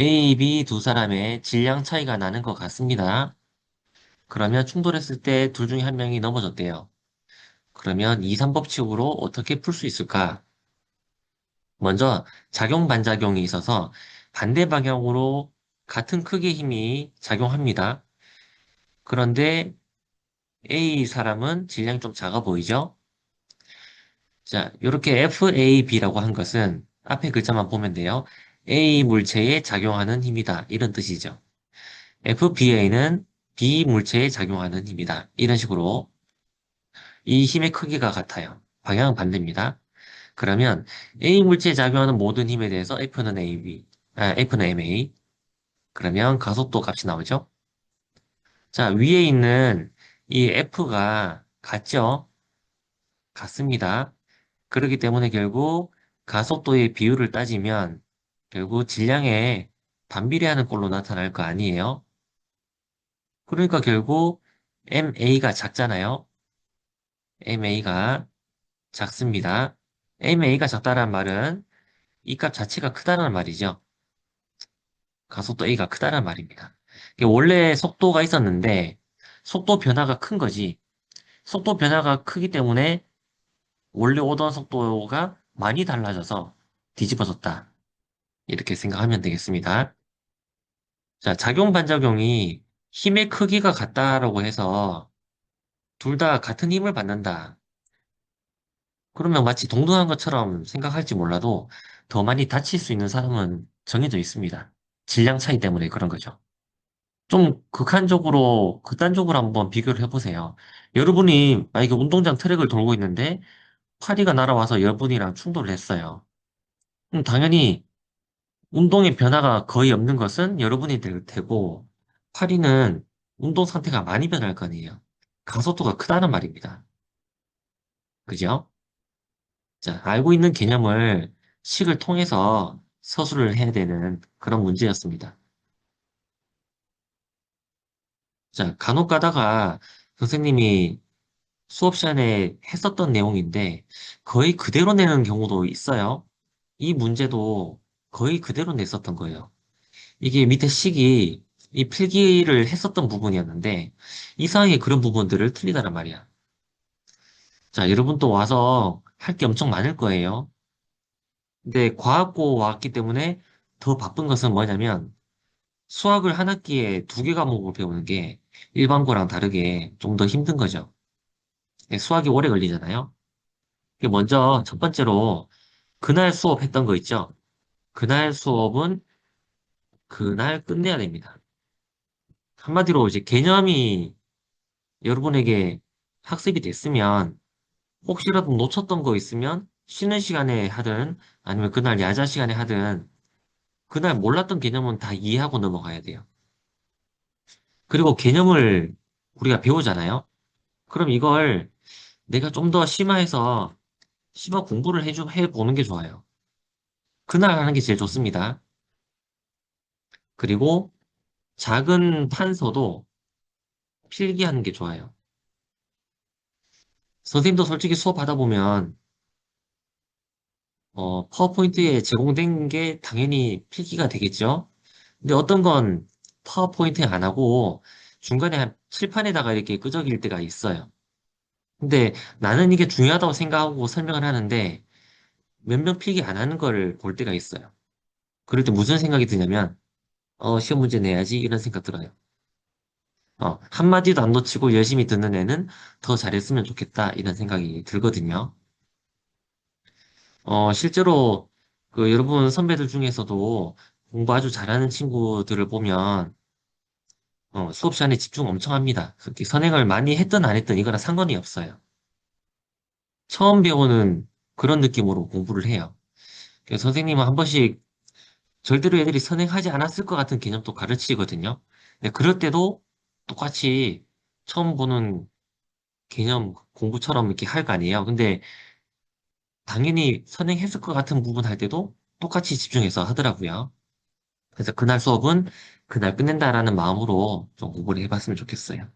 A, B 두 사람의 질량 차이가 나는 것 같습니다. 그러면 충돌했을 때 둘 중에 한 명이 넘어졌대요. 그러면 2, 3법칙으로 어떻게 풀 수 있을까? 먼저 작용 반작용이 있어서 반대 방향으로 같은 크기의 힘이 작용합니다. 그런데 A 사람은 질량이 좀 작아 보이죠? 자, 이렇게 FAB라고 한 것은 앞에 글자만 보면 돼요. A 물체에 작용하는 힘이다. 이런 뜻이죠. FBA는 B 물체에 작용하는 힘이다. 이런 식으로 이 힘의 크기가 같아요. 방향은 반대입니다. 그러면 A 물체에 작용하는 모든 힘에 대해서 F는 AB, F는 MA. 그러면 가속도 값이 나오죠? 자, 위에 있는 이 F가 같죠? 같습니다. 그렇기 때문에 결국 가속도의 비율을 따지면 결국 질량에 반비례하는 꼴로 나타날 거 아니에요? 그러니까 결국 MA가 작잖아요? MA가 작습니다. MA가 작다는 말은 이 값 자체가 크다는 말이죠. 가속도 A가 크다는 말입니다. 이게 원래 속도가 있었는데 속도 변화가 큰 거지. 속도 변화가 크기 때문에 원래 오던 속도가 많이 달라져서 뒤집어졌다. 이렇게 생각하면 되겠습니다. 자, 작용 반작용이 힘의 크기가 같다라고 해서 둘 다 같은 힘을 받는다. 그러면 마치 동등한 것처럼 생각할지 몰라도 더 많이 다칠 수 있는 사람은 정해져 있습니다. 질량 차이 때문에 그런 거죠. 좀 극단적으로 한번 비교를 해보세요. 여러분이 만약에 운동장 트랙을 돌고 있는데 파리가 날아와서 여러분이랑 충돌을 했어요. 그럼 당연히 운동의 변화가 거의 없는 것은 여러분이 될 테고, 파리는 운동 상태가 많이 변할 거 아니에요. 가속도가 크다는 말입니다. 그죠? 자, 알고 있는 개념을 식을 통해서 서술을 해야 되는 그런 문제였습니다. 자, 간혹 가다가 선생님이 수업 시간에 했었던 내용인데 거의 그대로 내는 경우도 있어요. 이 문제도 거의 그대로 냈었던 거예요. 이게 밑에 식이 이 필기를 했었던 부분이었는데 이상하게 그런 부분들을 틀리다란 말이야. 자, 여러분도 와서 할 게 엄청 많을 거예요. 근데 과학고 왔기 때문에 더 바쁜 것은 뭐냐면 수학을 한 학기에 두 개 과목을 배우는 게 일반고랑 다르게 좀 더 힘든 거죠. 수학이 오래 걸리잖아요. 이게 먼저 첫 번째로 그날 수업했던 거 있죠? 그날 수업은 그날 끝내야 됩니다. 한마디로 이제 개념이 여러분에게 학습이 됐으면 혹시라도 놓쳤던 거 있으면 쉬는 시간에 하든 아니면 그날 야자 시간에 하든 그날 몰랐던 개념은 다 이해하고 넘어가야 돼요. 그리고 개념을 우리가 배우잖아요. 그럼 이걸 내가 좀 더 심화해서 심화 공부를 해보는 게 좋아요. 그날 하는 게 제일 좋습니다. 그리고 작은 판서도 필기하는 게 좋아요. 선생님도 솔직히 수업하다 보면 파워포인트에 제공된 게 당연히 필기가 되겠죠? 근데 어떤 건 파워포인트에 안 하고 중간에 한 칠판에다가 이렇게 끄적일 때가 있어요. 근데 나는 이게 중요하다고 생각하고 설명을 하는데 몇 명 필기 안 하는 걸 볼 때가 있어요. 그럴 때 무슨 생각이 드냐면, 시험 문제 내야지 이런 생각 들어요. 한마디도 안 놓치고 열심히 듣는 애는 더 잘했으면 좋겠다 이런 생각이 들거든요. 실제로 그 여러분 선배들 중에서도 공부 아주 잘하는 친구들을 보면 수업 시간에 집중 엄청 합니다. 그렇게 선행을 많이 했든 안 했든 이거랑 상관이 없어요. 처음 배우는 그런 느낌으로 공부를 해요. 그래서 선생님은 한 번씩 절대로 애들이 선행하지 않았을 것 같은 개념도 가르치거든요. 근데 그럴 때도 똑같이 처음 보는 개념 공부처럼 이렇게 할 거 아니에요. 근데 당연히 선행했을 것 같은 부분 할 때도 똑같이 집중해서 하더라고요. 그래서 그날 수업은 그날 끝낸다라는 마음으로 좀 공부를 해봤으면 좋겠어요.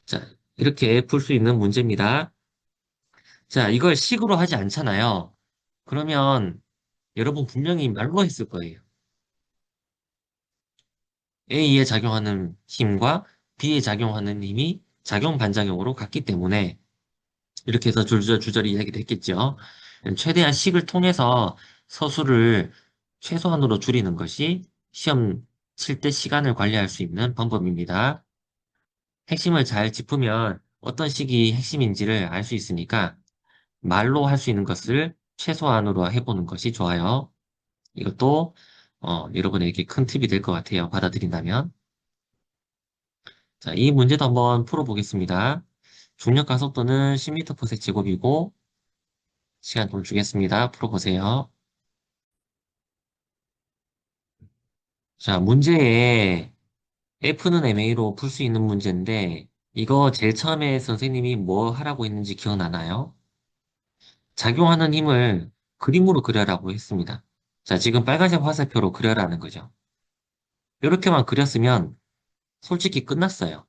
자, 이렇게 풀 수 있는 문제입니다. 자, 이걸 식으로 하지 않잖아요. 그러면 여러분 분명히 말로 했을 거예요. A에 작용하는 힘과 B에 작용하는 힘이 작용 반작용으로 같기 때문에 이렇게 해서 줄줄이 이야기를 했겠죠. 최대한 식을 통해서 서술을 최소한으로 줄이는 것이 시험 칠 때 시간을 관리할 수 있는 방법입니다. 핵심을 잘 짚으면 어떤 식이 핵심인지를 알 수 있으니까 말로 할 수 있는 것을 최소한으로 해보는 것이 좋아요. 이것도 여러분에게 큰 팁이 될 것 같아요. 받아들인다면. 자, 이 문제도 한번 풀어보겠습니다. 중력 가속도는 10m/s 제곱이고 시간 좀 주겠습니다. 풀어보세요. 자, 문제에 F는 MA로 풀 수 있는 문제인데 이거 제일 처음에 선생님이 뭐 하라고 했는지 기억나나요? 작용하는 힘을 그림으로 그려라고 했습니다. 자, 지금 빨간색 화살표로 그려라는 거죠. 이렇게만 그렸으면 솔직히 끝났어요.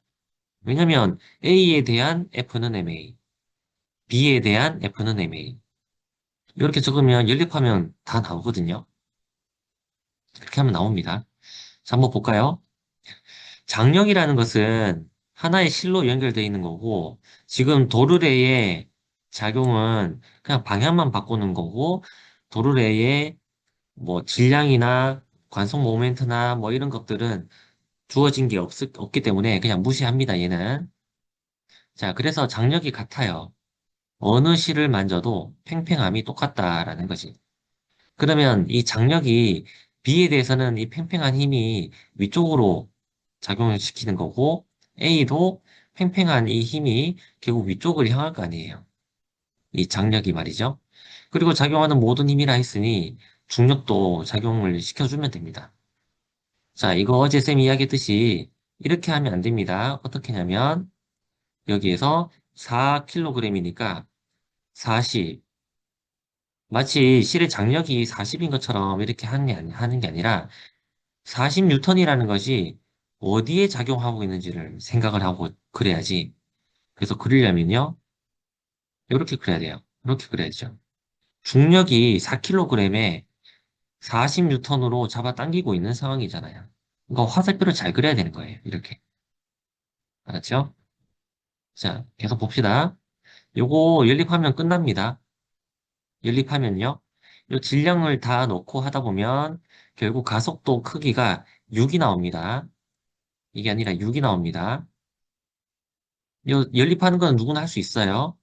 왜냐면 A에 대한 F는 MA, B에 대한 F는 MA. 이렇게 적으면 연립하면 다 나오거든요. 이렇게 하면 나옵니다. 자, 한번 볼까요? 장력이라는 것은 하나의 실로 연결되어 있는 거고, 지금 도르래의 작용은 그냥 방향만 바꾸는 거고, 도르래의 뭐 질량이나 관성 모멘트나 뭐 이런 것들은 주어진 게 없기 때문에 그냥 무시합니다, 얘는. 자, 그래서 장력이 같아요. 어느 실을 만져도 팽팽함이 똑같다라는 거지. 그러면 이 장력이 B에 대해서는 이 팽팽한 힘이 위쪽으로 작용을 시키는 거고, A도 팽팽한 이 힘이 결국 위쪽을 향할 거 아니에요. 이 장력이 말이죠. 그리고 작용하는 모든 힘이라 했으니 중력도 작용을 시켜주면 됩니다. 자, 이거 어제 쌤이 이야기했듯이 이렇게 하면 안 됩니다. 어떻게 하냐면 여기에서 4kg이니까 40, 마치 실의 장력이 40인 것처럼 이렇게 하는 게 아니라 40뉴턴이라는 것이 어디에 작용하고 있는지를 생각을 하고 그래야지. 그래서 그리려면요. 이렇게 그려야 돼요. 이렇게 그려야죠. 중력이 4kg에 40뉴턴으로 잡아당기고 있는 상황이잖아요. 그러니까 화살표를 잘 그려야 되는 거예요. 이렇게. 알았죠? 자, 계속 봅시다. 요거 연립하면 끝납니다. 연립하면요. 요 질량을 다 넣고 하다 보면 결국 가속도 크기가 6이 나옵니다. 이게 아니라 6이 나옵니다. 요 연립하는 건 누구나 할 수 있어요.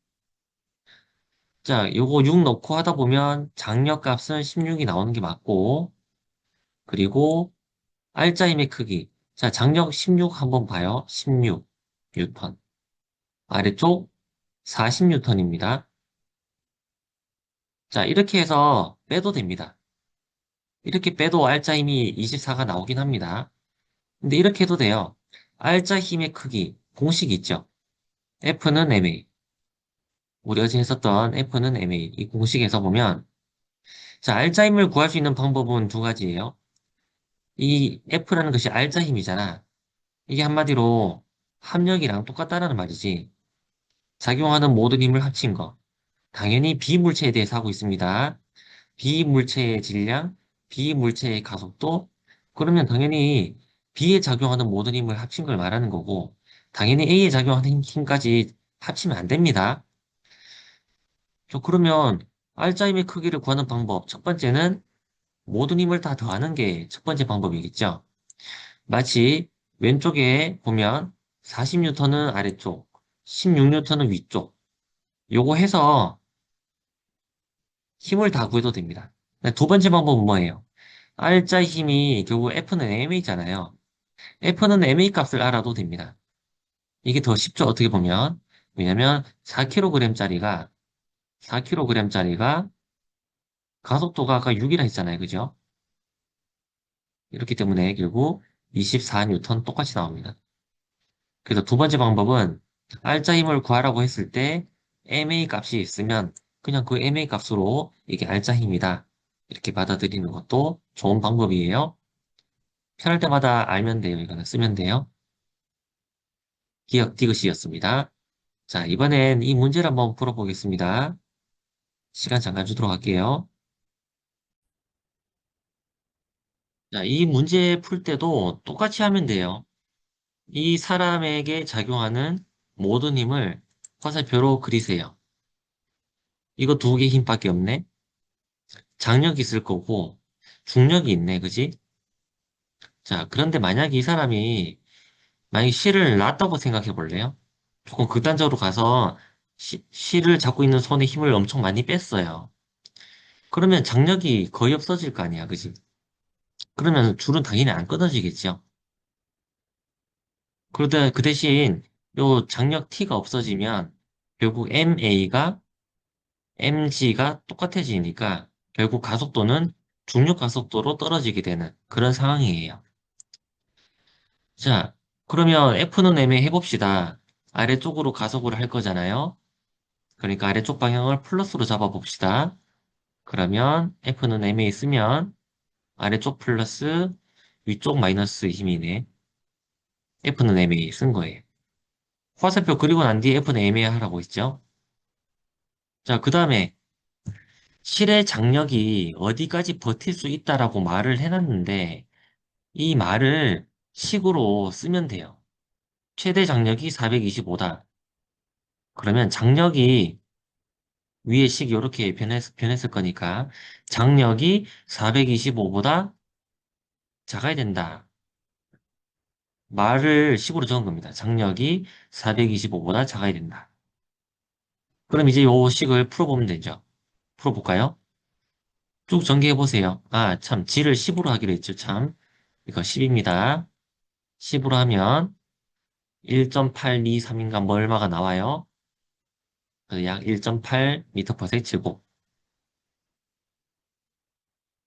자, 요거 6 넣고 하다 보면 장력 값은 16이 나오는 게 맞고, 그리고 알짜힘의 크기. 자, 장력 16 한번 봐요. 16 뉴턴. 아래쪽 40 뉴턴입니다. 자, 이렇게 해서 빼도 됩니다. 이렇게 빼도 알짜힘이 24가 나오긴 합니다. 근데 이렇게 해도 돼요. 알짜힘의 크기, 공식이 있죠. F는 MA. 우리 어제 했었던 F는 MA. 이 공식에서 보면, 자, 알짜힘을 구할 수 있는 방법은 두 가지예요. 이 F라는 것이 알짜 힘이잖아. 이게 한마디로 합력이랑 똑같다라는 말이지. 작용하는 모든 힘을 합친 거. 당연히 비물체에 대해서 하고 있습니다. 비물체의 질량, 비물체의 가속도. 그러면 당연히 B에 작용하는 모든 힘을 합친 걸 말하는 거고, 당연히 A에 작용하는 힘까지 합치면 안 됩니다. 그러면 알짜 힘의 크기를 구하는 방법. 첫 번째는 모든 힘을 다 더하는 게 첫 번째 방법이겠죠. 마치 왼쪽에 보면 40뉴턴은 아래쪽, 16뉴턴은 위쪽. 요거 해서 힘을 다 구해도 됩니다. 두 번째 방법은 뭐예요? R자 힘이 결국 F는 MA잖아요. F는 MA 값을 알아도 됩니다. 이게 더 쉽죠, 어떻게 보면. 왜냐면 4kg짜리가 가속도가 아까 6이라 했잖아요. 그죠? 이렇기 때문에 결국 24뉴턴 똑같이 나옵니다. 그래서 두 번째 방법은 알짜 힘을 구하라고 했을 때 MA 값이 있으면 그냥 그 MA 값으로 이게 알짜 힘이다. 이렇게 받아들이는 것도 좋은 방법이에요. 편할 때마다 알면 돼요. 이거는 쓰면 돼요. 기억 디귿이었습니다. 자, 이번엔 이 문제를 한번 풀어보겠습니다. 시간 잠깐 주도록 할게요. 자, 이 문제 풀 때도 똑같이 하면 돼요. 이 사람에게 작용하는 모든 힘을 화살표로 그리세요. 이거 두 개 힘밖에 없네. 장력이 있을 거고, 중력이 있네, 그지? 자, 그런데 만약에 이 사람이, 만약에 실을 놨다고 생각해 볼래요? 조금 극단적으로 가서 실을 잡고 있는 손에 힘을 엄청 많이 뺐어요. 그러면 장력이 거의 없어질 거 아니야, 그지? 그러면 줄은 당연히 안 끊어지겠죠. 그러다 그 대신 요 장력 T가 없어지면 결국 MA가 mg가 똑같아지니까 결국 가속도는 중력 가속도로 떨어지게 되는 그런 상황이에요. 자, 그러면 F는 m에 해봅시다. 아래쪽으로 가속을 할 거잖아요. 그러니까 아래쪽 방향을 플러스로 잡아봅시다. 그러면 F는 m에 있으면 아래쪽 플러스 위쪽 마이너스 힘이네. F는 m에 쓴 거예요. 화살표 그리고 난 뒤에 F는 m에 하라고 했죠. 자, 그 다음에 실의 장력이 어디까지 버틸 수 있다라고 말을 해놨는데 이 말을 식으로 쓰면 돼요. 최대 장력이 425다. 그러면 장력이 위에 식이 이렇게 변했을 거니까 장력이 425보다 작아야 된다. 말을 식으로 적은 겁니다. 장력이 425보다 작아야 된다. 그럼 이제 요 식을 풀어보면 되죠. 풀어볼까요? 쭉 전개해 보세요. 아, 참, g를 10으로 하기로 했죠, 참. 이거 10입니다. 10으로 하면 1.823인가 뭐 얼마가 나와요? 그래서 약 1.8m per 제곱.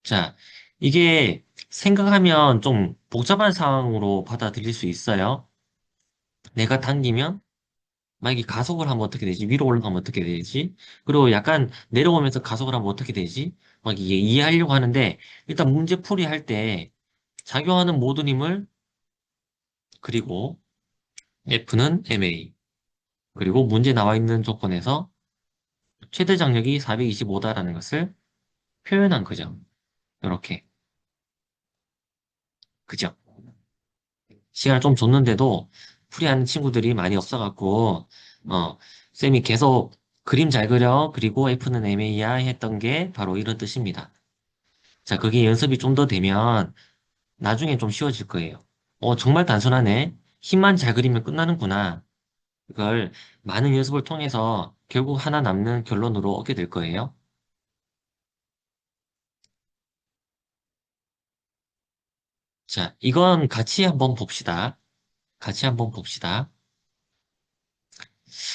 자, 이게 생각하면 좀 복잡한 상황으로 받아들일 수 있어요. 내가 당기면 만약에 가속을 하면 어떻게 되지? 위로 올라가면 어떻게 되지? 그리고 약간 내려오면서 가속을 하면 어떻게 되지? 막 이게 이해하려고 하는데 일단 문제 풀이 할 때 작용하는 모든 힘을 그리고 F는 ma 그리고 문제 나와 있는 조건에서 최대 장력이 425다라는 것을 표현한 거죠. 이렇게. 그죠? 시간을 좀 줬는데도 풀이하는 친구들이 많이 없어갖고, 쌤이 계속 그림 잘 그려, 그리고 F는 MA야 했던 게 바로 이런 뜻입니다. 자, 그게 연습이 좀 더 되면 나중에 좀 쉬워질 거예요. 정말 단순하네. 힘만 잘 그리면 끝나는구나. 이걸 많은 연습을 통해서 결국 하나 남는 결론으로 얻게 될 거예요. 자, 이건 같이 한번 봅시다. 같이 한번 봅시다.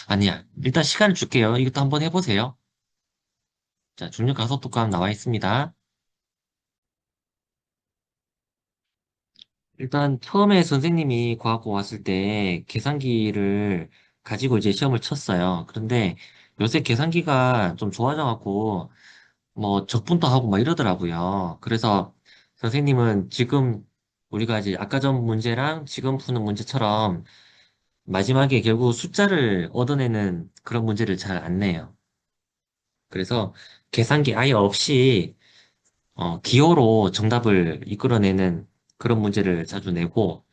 아니야. 일단 시간을 줄게요. 이것도 한번 해보세요. 자, 중력 가속도감 나와 있습니다. 일단 처음에 선생님이 과학고 왔을 때 계산기를 가지고 이제 시험을 쳤어요. 그런데 요새 계산기가 좀 좋아져갖고 뭐 적분도 하고 막 이러더라고요. 그래서 선생님은 지금 우리가 이제 아까 전 문제랑 지금 푸는 문제처럼 마지막에 결국 숫자를 얻어내는 그런 문제를 잘 안 내요. 그래서 계산기 아예 없이 기호로 정답을 이끌어내는 그런 문제를 자주 내고,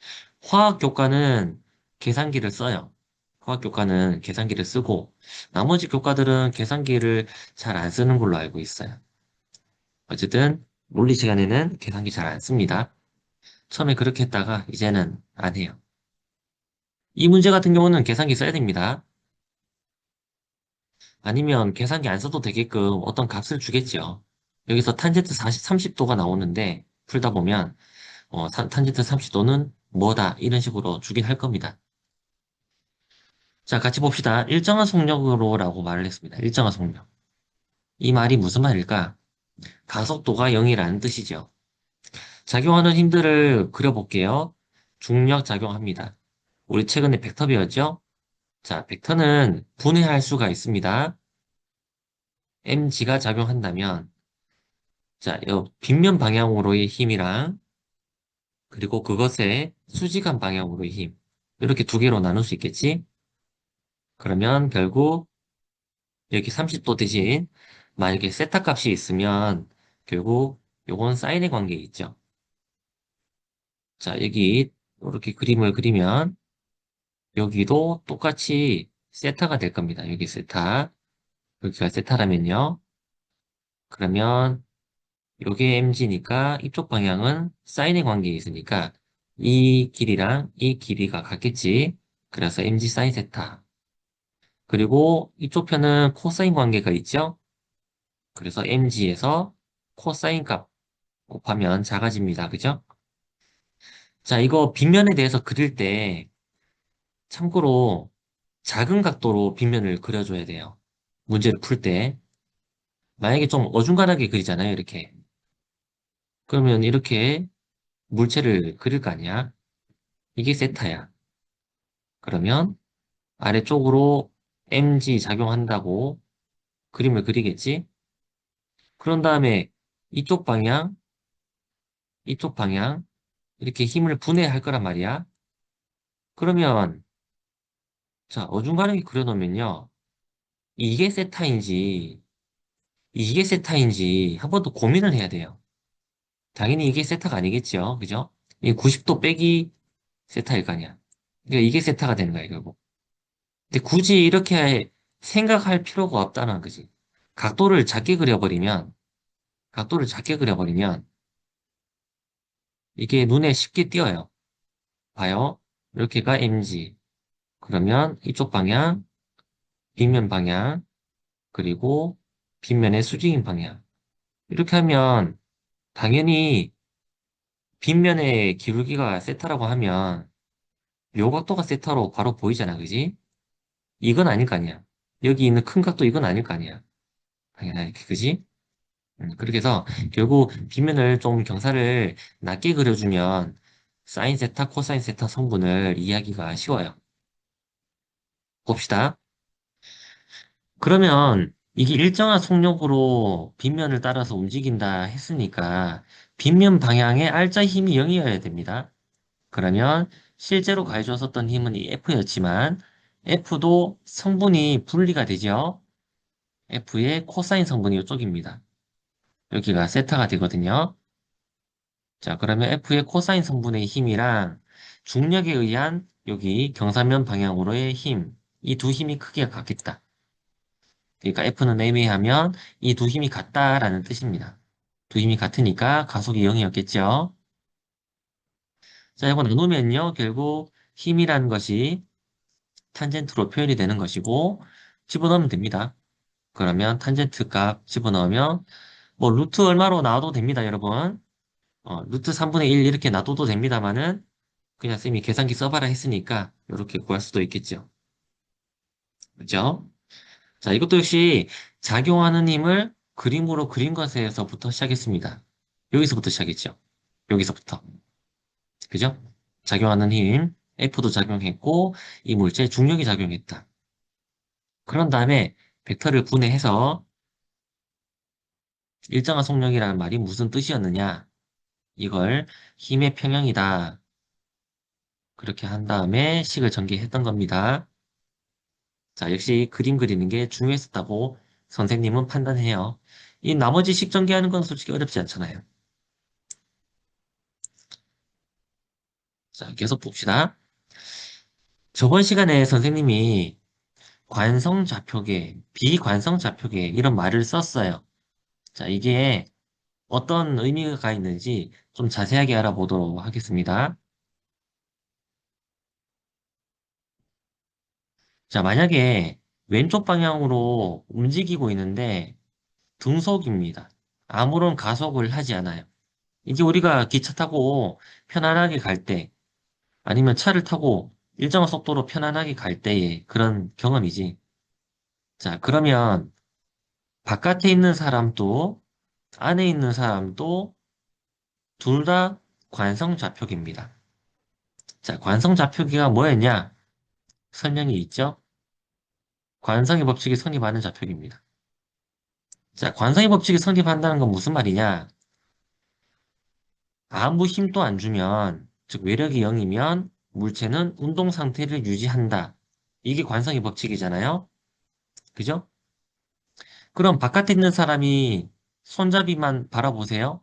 화학 교과는 계산기를 써요. 화학 교과는 계산기를 쓰고, 나머지 교과들은 계산기를 잘 안 쓰는 걸로 알고 있어요. 어쨌든, 물리 시간에는 계산기 잘 안 씁니다. 처음에 그렇게 했다가, 이제는 안 해요. 이 문제 같은 경우는 계산기 써야 됩니다. 아니면 계산기 안 써도 되게끔 어떤 값을 주겠죠. 여기서 탄젠트 40, 30도가 나오는데, 풀다 보면, 탄젠트 30도는 뭐다 이런 식으로 주긴 할 겁니다. 자, 같이 봅시다. 일정한 속력으로라고 말을 했습니다. 일정한 속력. 이 말이 무슨 말일까? 가속도가 0이라는 뜻이죠. 작용하는 힘들을 그려볼게요. 중력 작용합니다. 우리 최근에 벡터 배웠죠? 자, 벡터는 분해할 수가 있습니다. mg가 작용한다면, 자, 이 빗면 방향으로의 힘이랑 그리고 그것의 수직한 방향으로의 힘. 이렇게 두 개로 나눌 수 있겠지? 그러면 결국 여기 30도 대신 만약에 세타 값이 있으면 결국 요건 사인의 관계 있죠. 자, 여기 이렇게 그림을 그리면 여기도 똑같이 세타가 될 겁니다. 여기 세타. 여기가 세타라면요. 그러면 요게 mg니까 이쪽 방향은 사인의 관계에 있으니까 이 길이랑 이 길이가 같겠지. 그래서 mg 사인 세타. 그리고 이쪽 편은 코사인 관계가 있죠. 그래서 mg에서 코사인 값 곱하면 작아집니다. 그죠? 자, 이거 빗면에 대해서 그릴 때 참고로 작은 각도로 빗면을 그려줘야 돼요. 문제를 풀 때. 만약에 좀 어중간하게 그리잖아요. 이렇게. 그러면 이렇게 물체를 그릴 거 아니야? 이게 세타야. 그러면 아래쪽으로 mg 작용한다고 그림을 그리겠지? 그런 다음에 이쪽 방향, 이쪽 방향, 이렇게 힘을 분해할 거란 말이야. 그러면, 자, 어중간하게 그려놓으면요. 이게 세타인지, 이게 세타인지 한 번 더 고민을 해야 돼요. 당연히 이게 세타가 아니겠죠. 그죠? 이 90도 빼기 세타일 거 아니야. 그러니까 이게 세타가 되는 거야, 결국. 근데 굳이 이렇게 생각할 필요가 없다는 거지. 각도를 작게 그려버리면, 각도를 작게 그려버리면, 이게 눈에 쉽게 띄어요. 봐요. 이렇게가 MG. 그러면 이쪽 방향, 빗면 방향, 그리고 빗면의 수직인 방향. 이렇게 하면, 당연히 빗면의 기울기가 세타라고 하면, 요 각도가 세타로 바로 보이잖아, 그지? 이건 아닐 거 아니야. 여기 있는 큰 각도 이건 아닐 거 아니야. 당연하게, 그지? 그렇게 해서 결국 빗면을 좀 경사를 낮게 그려주면 사인 세타, 코사인 세타 성분을 이해하기가 쉬워요. 봅시다. 그러면 이게 일정한 속력으로 빗면을 따라서 움직인다 했으니까 빗면 방향의 알짜 힘이 0이어야 됩니다. 그러면 실제로 가해줬었던 힘은 이 F였지만 F도 성분이 분리가 되죠. F의 코사인 성분이 이쪽입니다. 여기가 세타가 되거든요. 자, 그러면 F의 코사인 성분의 힘이랑 중력에 의한 여기 경사면 방향으로의 힘, 이 두 힘이 크기가 같겠다. 그러니까 F는 애매하면 이 두 힘이 같다라는 뜻입니다. 두 힘이 같으니까 가속이 0이었겠죠. 자, 이거 나누면요. 결국 힘이라는 것이 탄젠트로 표현이 되는 것이고 집어넣으면 됩니다. 그러면 탄젠트 값 집어넣으면 뭐 루트 얼마로 나와도 됩니다, 여러분. 루트 3분의 1 이렇게 놔둬도 됩니다만은 그냥 쌤이 계산기 써봐라 했으니까 이렇게 구할 수도 있겠죠. 그죠? 자, 이것도 역시 작용하는 힘을 그림으로 그린 것에서부터 시작했습니다. 여기서부터 시작했죠. 여기서부터. 그죠? 작용하는 힘, F도 작용했고, 이 물체에 중력이 작용했다. 그런 다음에 벡터를 분해해서 일정한 속력이라는 말이 무슨 뜻이었느냐? 이걸 힘의 평형이다. 그렇게 한 다음에 식을 전개했던 겁니다. 자, 역시 그림 그리는 게 중요했었다고 선생님은 판단해요. 이 나머지 식 전개하는 건 솔직히 어렵지 않잖아요. 자, 계속 봅시다. 저번 시간에 선생님이 관성좌표계, 비관성좌표계 이런 말을 썼어요. 자, 이게 어떤 의미가 있는지 좀 자세하게 알아보도록 하겠습니다. 자, 만약에 왼쪽 방향으로 움직이고 있는데 등속입니다. 아무런 가속을 하지 않아요. 이게 우리가 기차 타고 편안하게 갈 때, 아니면 차를 타고 일정한 속도로 편안하게 갈 때의 그런 경험이지. 자, 그러면 바깥에 있는 사람도 안에 있는 사람도 둘 다 관성좌표기입니다. 자, 관성좌표기가 뭐였냐? 설명이 있죠? 관성의 법칙이 성립하는 좌표기입니다. 자, 관성의 법칙이 성립한다는 건 무슨 말이냐? 아무 힘도 안 주면, 즉 외력이 0이면 물체는 운동 상태를 유지한다. 이게 관성의 법칙이잖아요? 그죠? 그럼 바깥에 있는 사람이 손잡이만 바라보세요.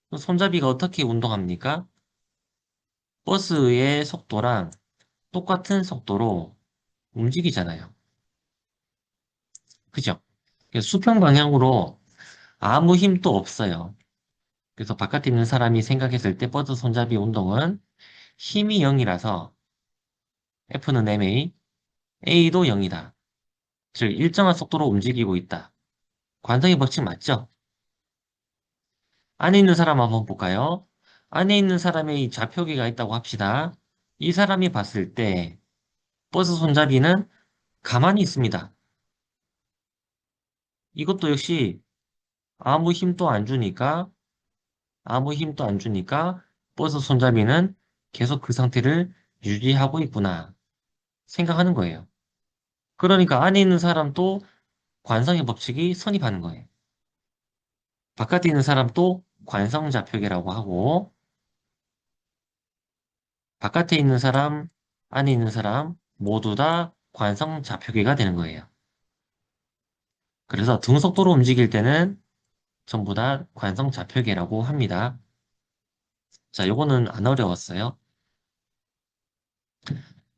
그럼 손잡이가 어떻게 운동합니까? 버스의 속도랑 똑같은 속도로 움직이잖아요. 그죠? 그래서 수평 방향으로 아무 힘도 없어요. 그래서 바깥에 있는 사람이 생각했을 때 버스 손잡이 운동은 힘이 0이라서 F는 ma, A도 0이다. 즉, 일정한 속도로 움직이고 있다. 관성의 법칙 맞죠? 안에 있는 사람 한번 볼까요? 안에 있는 사람의 이 좌표기가 있다고 합시다. 이 사람이 봤을 때 버스 손잡이는 가만히 있습니다. 이것도 역시 아무 힘도 안 주니까, 아무 힘도 안 주니까 버스 손잡이는 계속 그 상태를 유지하고 있구나 생각하는 거예요. 그러니까 안에 있는 사람도 관성의 법칙이 성립하는 거예요. 바깥에 있는 사람도 관성좌표계라고 하고, 바깥에 있는 사람, 안에 있는 사람 모두 다 관성좌표계가 되는 거예요. 그래서 등속도로 움직일 때는 전부 다 관성좌표계라고 합니다. 자, 요거는 안 어려웠어요.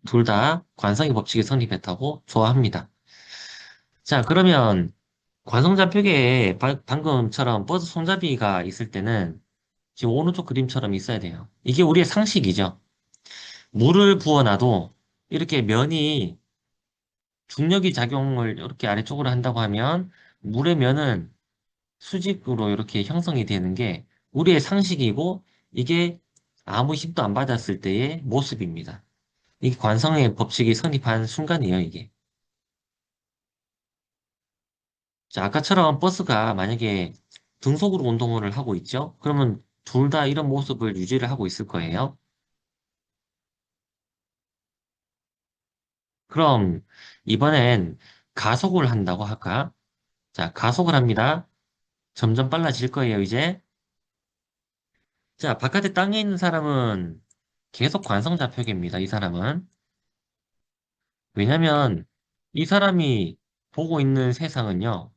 둘 다 관성의 법칙이 성립했다고 좋아합니다. 자, 그러면 관성좌표계에 방금처럼 버스 손잡이가 있을 때는 지금 오른쪽 그림처럼 있어야 돼요. 이게 우리의 상식이죠. 물을 부어놔도 이렇게 면이 중력이 작용을 이렇게 아래쪽으로 한다고 하면 물의 면은 수직으로 이렇게 형성이 되는 게 우리의 상식이고 이게 아무 힘도 안 받았을 때의 모습입니다. 이게 관성의 법칙이 성립한 순간이에요, 이게. 자, 아까처럼 버스가 만약에 등속으로 운동을 하고 있죠? 그러면 둘 다 이런 모습을 유지를 하고 있을 거예요. 그럼 이번엔 가속을 한다고 할까? 자, 가속을 합니다. 점점 빨라질 거예요, 이제. 자, 바깥에 땅에 있는 사람은 계속 관성좌표계입니다, 이 사람은. 왜냐면 이 사람이 보고 있는 세상은요,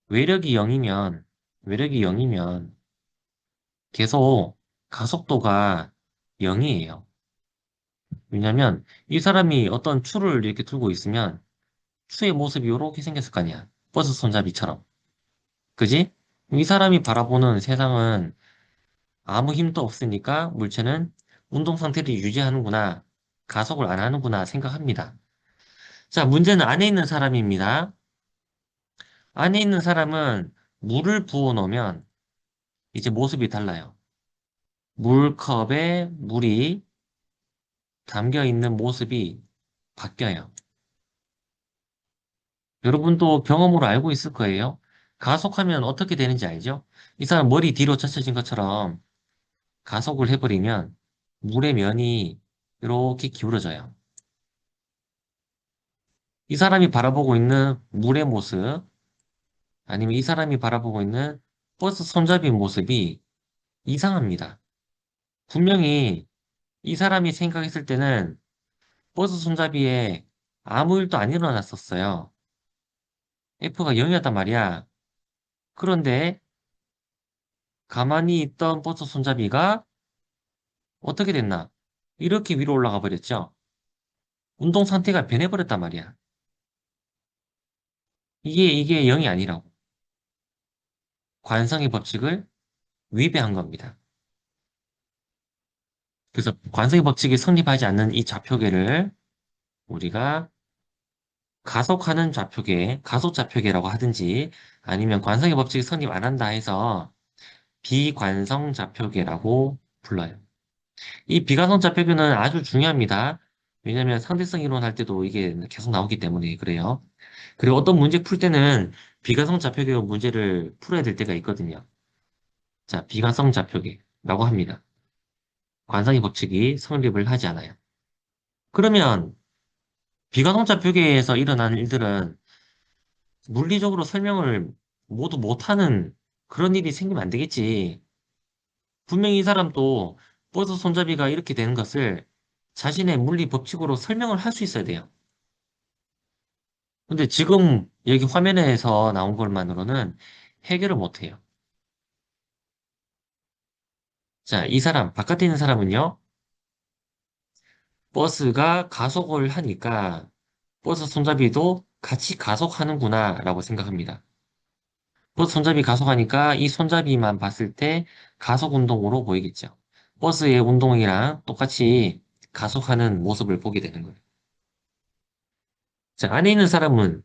외력이 0이면, 외력이 0이면 계속 가속도가 0이에요. 왜냐면 이 사람이 어떤 추를 이렇게 들고 있으면 추의 모습이 이렇게 생겼을 거 아니야. 버스 손잡이처럼. 그지? 이 사람이 바라보는 세상은 아무 힘도 없으니까 물체는 운동 상태를 유지하는구나, 가속을 안 하는구나 생각합니다. 자, 문제는 안에 있는 사람입니다. 안에 있는 사람은 물을 부어 놓으면 이제 모습이 달라요. 물컵에 물이 담겨 있는 모습이 바뀌어요. 여러분도 경험으로 알고 있을 거예요. 가속하면 어떻게 되는지 알죠? 이 사람 머리 뒤로 젖혀진 것처럼 가속을 해버리면 물의 면이 이렇게 기울어져요. 이 사람이 바라보고 있는 물의 모습, 아니면 이 사람이 바라보고 있는 버스 손잡이 모습이 이상합니다. 분명히 이 사람이 생각했을 때는 버스 손잡이에 아무 일도 안 일어났었어요. F가 0이었단 말이야. 그런데 가만히 있던 버스 손잡이가 어떻게 됐나? 이렇게 위로 올라가 버렸죠. 운동 상태가 변해버렸단 말이야. 이게 0이 아니라고. 관성의 법칙을 위배한 겁니다. 그래서 관성의 법칙이 성립하지 않는 이 좌표계를 우리가 가속하는 좌표계, 가속 좌표계라고 하든지 아니면 관성의 법칙이 성립 안 한다 해서 비관성 좌표계라고 불러요. 이 비관성 좌표계는 아주 중요합니다. 왜냐하면 상대성 이론 할 때도 이게 계속 나오기 때문에 그래요. 그리고 어떤 문제 풀 때는 비관성 좌표계 문제를 풀어야 될 때가 있거든요. 자, 비관성 좌표계라고 합니다. 관성의 법칙이 성립을 하지 않아요. 그러면 비관성 좌표계에서 일어나는 일들은 물리적으로 설명을 모두 못하는 그런 일이 생기면 안 되겠지. 분명히 이 사람도 버스 손잡이가 이렇게 되는 것을 자신의 물리 법칙으로 설명을 할 수 있어야 돼요. 근데 지금 여기 화면에서 나온 것만으로는 해결을 못 해요. 자, 이 사람, 바깥에 있는 사람은요, 버스가 가속을 하니까 버스 손잡이도 같이 가속하는구나 라고 생각합니다. 버스 손잡이 가속하니까 이 손잡이만 봤을 때 가속 운동으로 보이겠죠. 버스의 운동이랑 똑같이 가속하는 모습을 보게 되는 거예요. 자, 안에 있는 사람은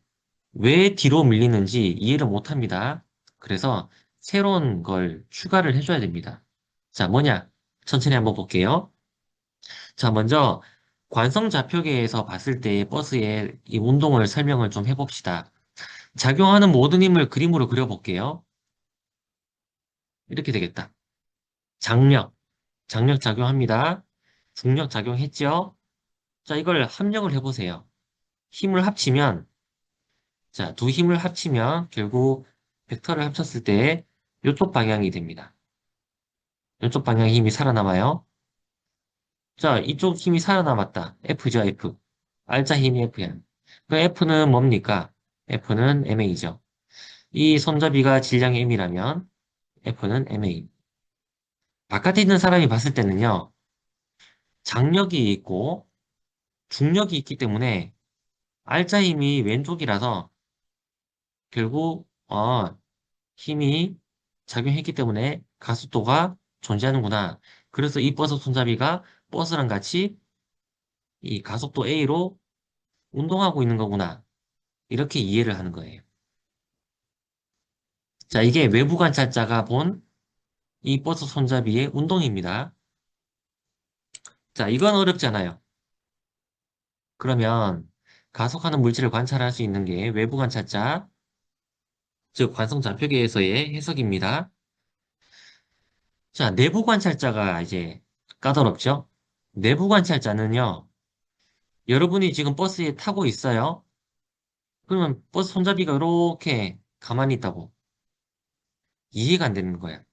왜 뒤로 밀리는지 이해를 못 합니다. 그래서 새로운 걸 추가를 해줘야 됩니다. 자, 뭐냐? 천천히 한번 볼게요. 자, 먼저 관성좌표계에서 봤을 때 버스의 이 운동을 설명을 좀 해봅시다. 작용하는 모든 힘을 그림으로 그려볼게요. 이렇게 되겠다. 장력, 장력 작용합니다. 중력 작용했죠? 자, 이걸 합력을 해보세요. 힘을 합치면, 자, 두 힘을 합치면 결국 벡터를 합쳤을 때 이쪽 방향이 됩니다. 이쪽 방향 힘이 살아남아요. 자, 이쪽 힘이 살아남았다. F죠, F. 알짜 힘이 F야. 그 F는 뭡니까? F는 MA죠. 이 손잡이가 질량이 M이라면 F는 MA. 바깥에 있는 사람이 봤을 때는요, 장력이 있고 중력이 있기 때문에 알짜 힘이 왼쪽이라서 결국 힘이 작용했기 때문에 가속도가 존재하는구나. 그래서 이 버스 손잡이가 버스랑 같이 이 가속도 A로 운동하고 있는 거구나. 이렇게 이해를 하는 거예요. 자, 이게 외부 관찰자가 본 이 버스 손잡이의 운동입니다. 자, 이건 어렵지 않아요. 그러면 가속하는 물질을 관찰할 수 있는 게 외부 관찰자, 즉 관성 좌표계에서의 해석입니다. 자, 내부 관찰자가 이제 까다롭죠? 내부 관찰자는요, 여러분이 지금 버스에 타고 있어요. 그러면 버스 손잡이가 이렇게 가만히 있다고 이해가 안 되는 거야.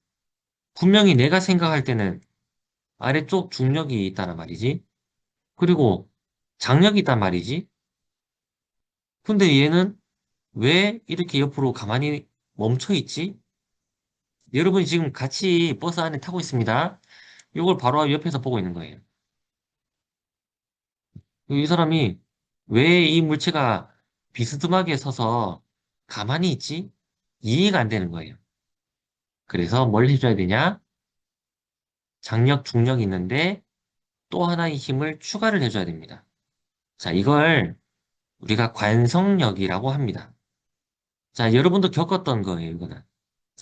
분명히 내가 생각할 때는 아래쪽 중력이 있다는 말이지. 그리고 장력이 있단 말이지. 근데 얘는 왜 이렇게 옆으로 가만히 멈춰 있지? 여러분이 지금 같이 버스 안에 타고 있습니다. 이걸 바로 옆에서 보고 있는 거예요. 이 사람이 왜 이 물체가 비스듬하게 서서 가만히 있지? 이해가 안 되는 거예요. 그래서 뭘 해줘야 되냐? 장력, 중력이 있는데 또 하나의 힘을 추가를 해줘야 됩니다. 자, 이걸 우리가 관성력이라고 합니다. 자, 여러분도 겪었던 거예요, 이거는.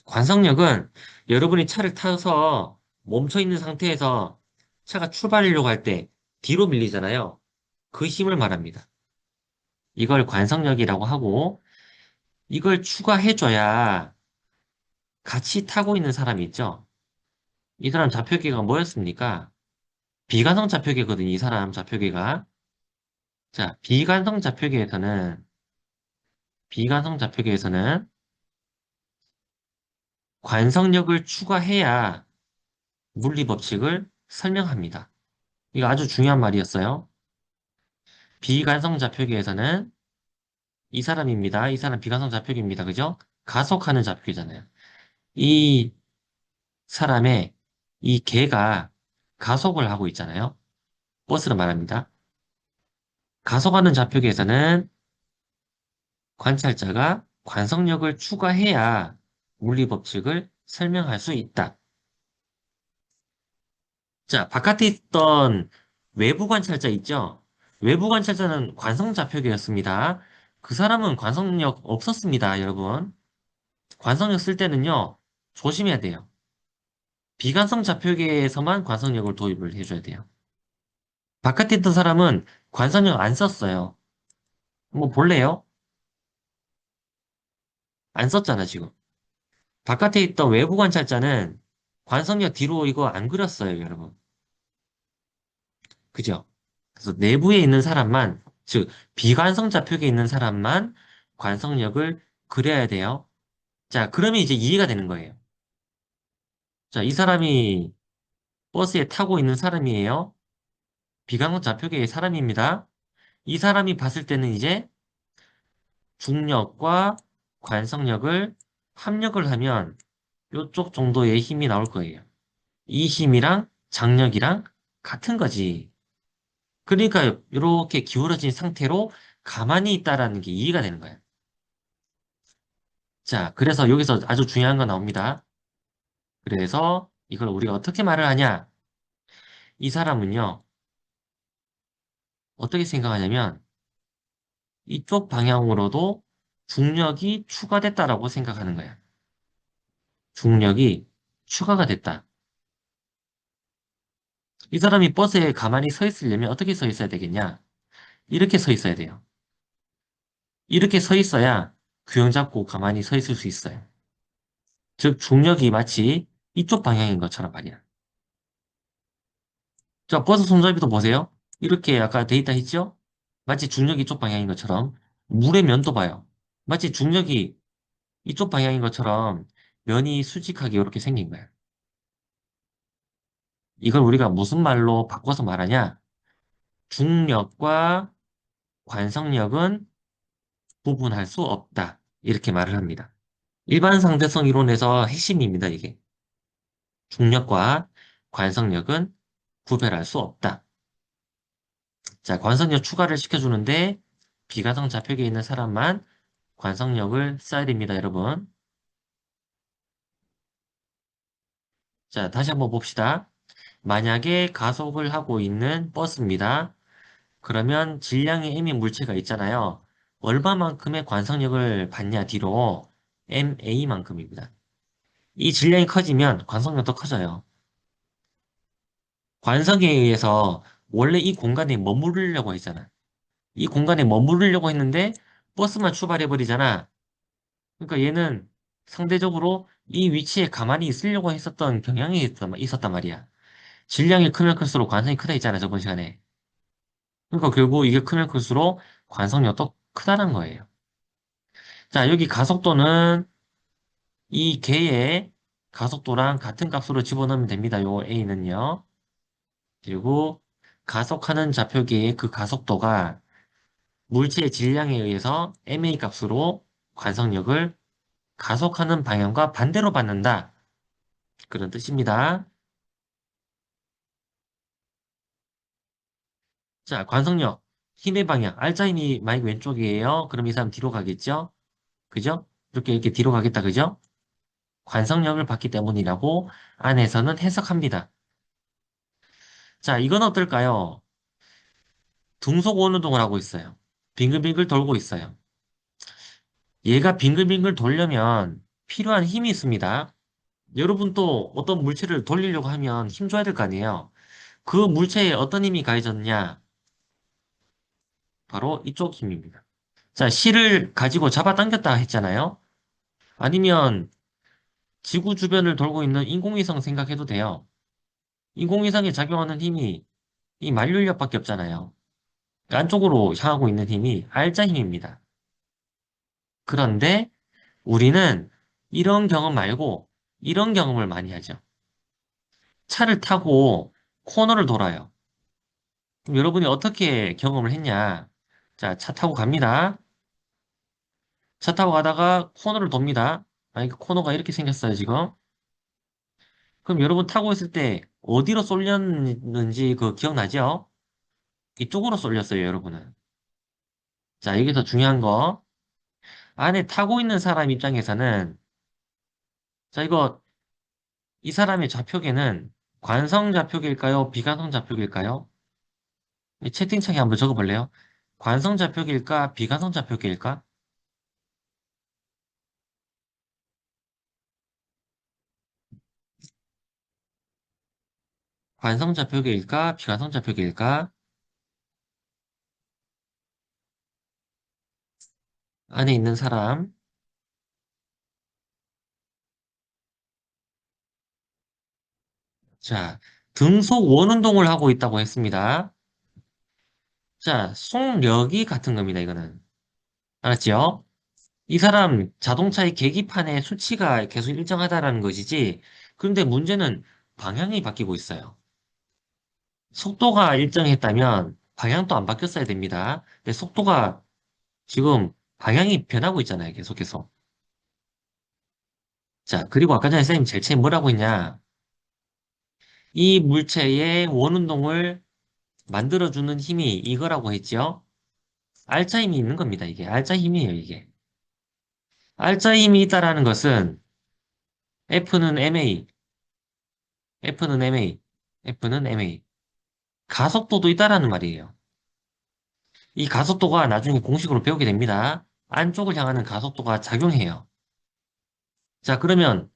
관성력은 여러분이 차를 타서 멈춰 있는 상태에서 차가 출발하려고 할 때 뒤로 밀리잖아요. 그 힘을 말합니다. 이걸 관성력이라고 하고 이걸 추가해줘야 같이 타고 있는 사람이 있죠. 이 사람 좌표계가 뭐였습니까? 비관성 좌표계거든요, 이 사람 좌표계가. 자, 비관성 좌표계에서는 관성력을 추가해야 물리 법칙을 설명합니다. 이거 아주 중요한 말이었어요. 비관성 좌표계에서는 이 사람입니다. 이 사람 비관성 좌표계입니다. 그죠? 가속하는 좌표계잖아요. 이 사람의 이 개가 가속을 하고 있잖아요. 버스를 말합니다. 가속하는 좌표계에서는 관찰자가 관성력을 추가해야 물리 법칙을 설명할 수 있다. 자, 바깥에 있던 외부 관찰자 있죠? 외부 관찰자는 관성 좌표계였습니다. 그 사람은 관성력 없었습니다, 여러분. 관성력 쓸 때는요, 조심해야 돼요. 비관성 좌표계에서만 관성력을 도입을 해줘야 돼요. 바깥에 있던 사람은 관성력 안 썼어요. 뭐 볼래요? 안 썼잖아, 지금. 바깥에 있던 외부 관찰자는 관성력 뒤로 이거 안 그렸어요, 여러분. 그죠? 그래서 내부에 있는 사람만, 즉, 비관성 좌표계에 있는 사람만 관성력을 그려야 돼요. 자, 그러면 이제 이해가 되는 거예요. 자, 이 사람이 버스에 타고 있는 사람이에요. 비관성 좌표계의 사람입니다. 이 사람이 봤을 때는 이제 중력과 관성력을 합력을 하면 이쪽 정도의 힘이 나올 거예요. 이 힘이랑 장력이랑 같은 거지. 그러니까 이렇게 기울어진 상태로 가만히 있다라는 게 이해가 되는 거야. 자, 그래서 여기서 아주 중요한 거 나옵니다. 그래서 이걸 우리가 어떻게 말을 하냐? 이 사람은요, 어떻게 생각하냐면 이쪽 방향으로도 중력이 추가됐다라고 생각하는 거야. 중력이 추가가 됐다. 이 사람이 버스에 가만히 서 있으려면 어떻게 서 있어야 되겠냐? 이렇게 서 있어야 돼요. 이렇게 서 있어야 균형 잡고 가만히 서 있을 수 있어요. 즉, 중력이 마치 이쪽 방향인 것처럼 말이야. 자, 버스 손잡이도 보세요. 이렇게 아까 데이터 있죠? 마치 중력이 이쪽 방향인 것처럼 물의 면도 봐요. 마치 중력이 이쪽 방향인 것처럼 면이 수직하게 이렇게 생긴 거야. 이걸 우리가 무슨 말로 바꿔서 말하냐? 중력과 관성력은 구분할 수 없다. 이렇게 말을 합니다. 일반 상대성 이론에서 핵심입니다, 이게. 중력과 관성력은 구별할 수 없다. 자, 관성력 추가를 시켜주는데 비가성 좌표계에 있는 사람만 관성력을 써야 됩니다, 여러분. 자, 다시 한번 봅시다. 만약에 가속을 하고 있는 버스입니다. 그러면 질량이 m인 물체가 있잖아요. 얼마만큼의 관성력을 받냐, 뒤로? ma만큼입니다. 이 질량이 커지면 관성력도 커져요. 관성에 의해서 원래 이 공간에 머무르려고 했잖아. 이 공간에 머무르려고 했는데 버스만 출발해버리잖아. 그러니까 얘는 상대적으로 이 위치에 가만히 있으려고 했었던 경향이 있었단 말이야. 질량이 크면 클수록 관성이 크다 했잖아, 저번 시간에. 그러니까 결국 이게 크면 클수록 관성력도 크다는 거예요. 자, 여기 가속도는 이 개의 가속도랑 같은 값으로 집어넣으면 됩니다. 요 A는요. 그리고 가속하는 좌표계의 그 가속도가 물체의 질량에 의해서 ma 값으로 관성력을 가속하는 방향과 반대로 받는다. 그런 뜻입니다. 자, 관성력, 힘의 방향, 알짜 힘이 마이크 왼쪽이에요. 그럼 이 사람 뒤로 가겠죠? 그죠? 이렇게 뒤로 가겠다, 그죠? 관성력을 받기 때문이라고 안에서는 해석합니다. 자, 이건 어떨까요? 등속 원운동을 하고 있어요. 빙글빙글 돌고 있어요. 얘가 빙글빙글 돌려면 필요한 힘이 있습니다. 여러분 또 어떤 물체를 돌리려고 하면 힘 줘야 될 거 아니에요? 그 물체에 어떤 힘이 가해졌냐? 바로 이쪽 힘입니다. 자, 실을 가지고 잡아당겼다 했잖아요. 아니면 지구 주변을 돌고 있는 인공위성 생각해도 돼요. 인공위성에 작용하는 힘이 이 만류력밖에 없잖아요. 그 안쪽으로 향하고 있는 힘이 알짜 힘입니다. 그런데 우리는 이런 경험 말고 이런 경험을 많이 하죠. 차를 타고 코너를 돌아요. 그럼 여러분이 어떻게 경험을 했냐? 자, 차 타고 갑니다. 차 타고 가다가 코너를 돕니다. 아니, 그 코너가 이렇게 생겼어요, 지금. 그럼 여러분 타고 있을 때 어디로 쏠렸는지 그 기억나죠? 이쪽으로 쏠렸어요, 여러분은. 자, 여기서 중요한 거. 안에 타고 있는 사람 입장에서는 자, 이거 이 사람의 좌표계는 관성 좌표계일까요? 비관성 좌표계일까요? 이 채팅창에 한번 적어볼래요? 관성 좌표계일까? 비관성 좌표계일까? 관성 좌표계일까? 비관성 좌표계일까? 안에 있는 사람. 자, 등속 원운동을 하고 있다고 했습니다. 자, 속력이 같은 겁니다, 이거는. 알았죠? 이 사람 자동차의 계기판의 수치가 계속 일정하다라는 것이지. 그런데 문제는 방향이 바뀌고 있어요. 속도가 일정했다면 방향도 안 바뀌었어야 됩니다. 근데 속도가 지금 방향이 변하고 있잖아요, 계속해서. 자, 그리고 아까 전에 쌤이 제일 뭐라고 했냐? 이 물체의 원운동을 만들어주는 힘이 이거라고 했죠. 알짜 힘이 있는 겁니다. 이게 알짜 힘이에요, 이게. 알짜 힘이 있다라는 것은 F는 ma, F는 ma, F는 ma. 가속도도 있다라는 말이에요. 이 가속도가 나중에 공식으로 배우게 됩니다. 안쪽을 향하는 가속도가 작용해요. 자, 그러면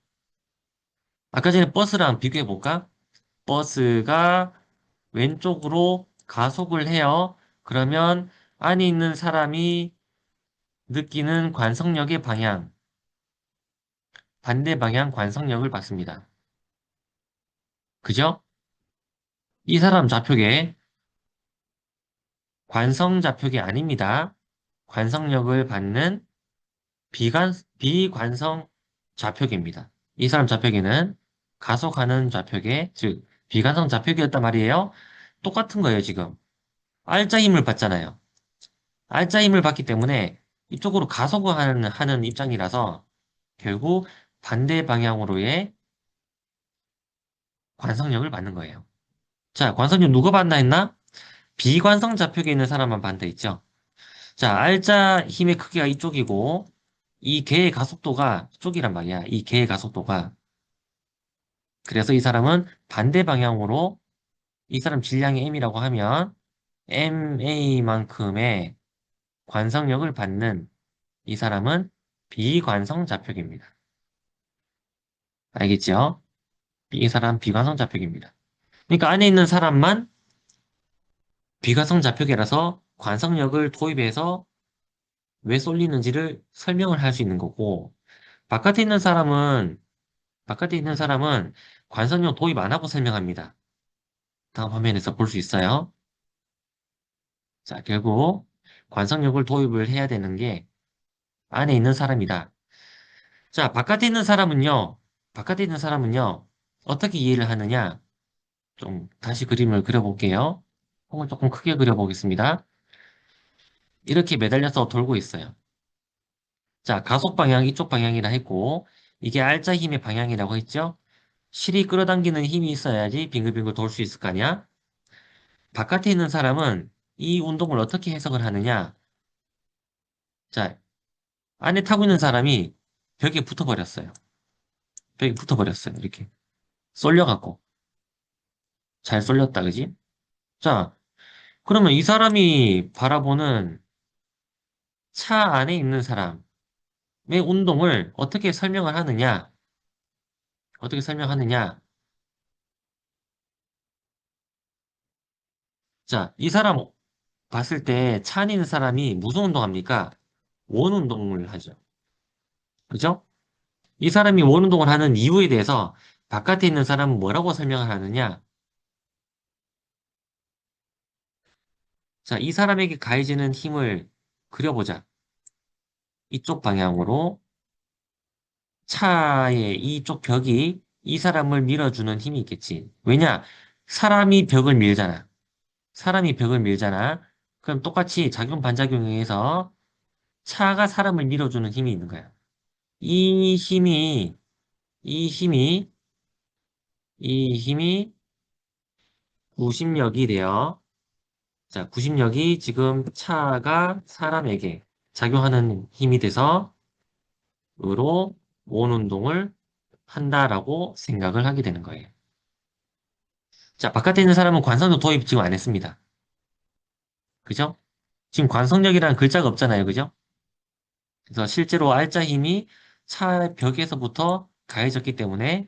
아까 전에 버스랑 비교해 볼까? 버스가 왼쪽으로 가속을 해요. 그러면 안에 있는 사람이 느끼는 관성력의 방향, 반대 방향 관성력을 받습니다. 그죠? 이 사람 좌표계 관성 좌표계 아닙니다. 관성력을 받는 비관성 좌표계입니다. 이 사람 좌표계는 가속하는 좌표계, 즉 비관성 좌표계였단 말이에요. 똑같은 거예요, 지금. 알짜 힘을 받잖아요. 알짜 힘을 받기 때문에 이쪽으로 가속을 하는 입장이라서 결국 반대 방향으로의 관성력을 받는 거예요. 자, 관성력 누가 받나 했나? 비관성 좌표계 있는 사람만 받는다 했죠. 자, 알짜 힘의 크기가 이쪽이고 이 개의 가속도가 이쪽이란 말이야. 이 개의 가속도가. 그래서 이 사람은 반대 방향으로 이 사람 질량이 m이라고 하면 ma만큼의 관성력을 받는 이 사람은 비관성 좌표계입니다. 알겠죠? 이 사람 비관성 좌표계입니다. 그러니까 안에 있는 사람만 비관성 좌표계라서 관성력을 도입해서 왜 쏠리는지를 설명을 할 수 있는 거고, 바깥에 있는 사람은, 바깥에 있는 사람은 관성력 도입 안 하고 설명합니다. 다음 화면에서 볼 수 있어요. 자, 결국 관성력을 도입을 해야 되는 게 안에 있는 사람이다. 자, 바깥에 있는 사람은요, 어떻게 이해를 하느냐? 좀 다시 그림을 그려볼게요. 홍을 조금 크게 그려보겠습니다. 이렇게 매달려서 돌고 있어요. 자, 가속 방향 이쪽 방향이라 했고, 이게 알짜 힘의 방향이라고 했죠? 실이 끌어당기는 힘이 있어야지 빙글빙글 돌 수 있을 거 아니야? 바깥에 있는 사람은 이 운동을 어떻게 해석을 하느냐? 자, 안에 타고 있는 사람이 벽에 붙어버렸어요. 벽에 붙어버렸어요. 이렇게. 쏠려갖고. 잘 쏠렸다, 그지? 자, 그러면 이 사람이 바라보는 차 안에 있는 사람의 운동을 어떻게 설명을 하느냐? 어떻게 설명하느냐? 자, 이 사람 봤을 때 차 안에 있는 사람이 무슨 운동합니까? 원 운동을 하죠. 그죠? 이 사람이 원 운동을 하는 이유에 대해서 바깥에 있는 사람은 뭐라고 설명을 하느냐? 자, 이 사람에게 가해지는 힘을 그려보자. 이쪽 방향으로 차의 이쪽 벽이 이 사람을 밀어주는 힘이 있겠지. 왜냐? 사람이 벽을 밀잖아. 사람이 벽을 밀잖아. 그럼 똑같이 작용 반작용에 의해서 차가 사람을 밀어주는 힘이 있는 거야. 이 힘이, 이 힘이, 이 힘이 구심력이 돼요. 자, 구심력이 지금 차가 사람에게 작용하는 힘이 돼서 으로 원 운동을 한다라고 생각을 하게 되는 거예요. 자, 바깥에 있는 사람은 관성도 도입 지금 안 했습니다. 그죠? 지금 관성력이라는 글자가 없잖아요. 그죠? 그래서 실제로 알짜 힘이 차 벽에서부터 가해졌기 때문에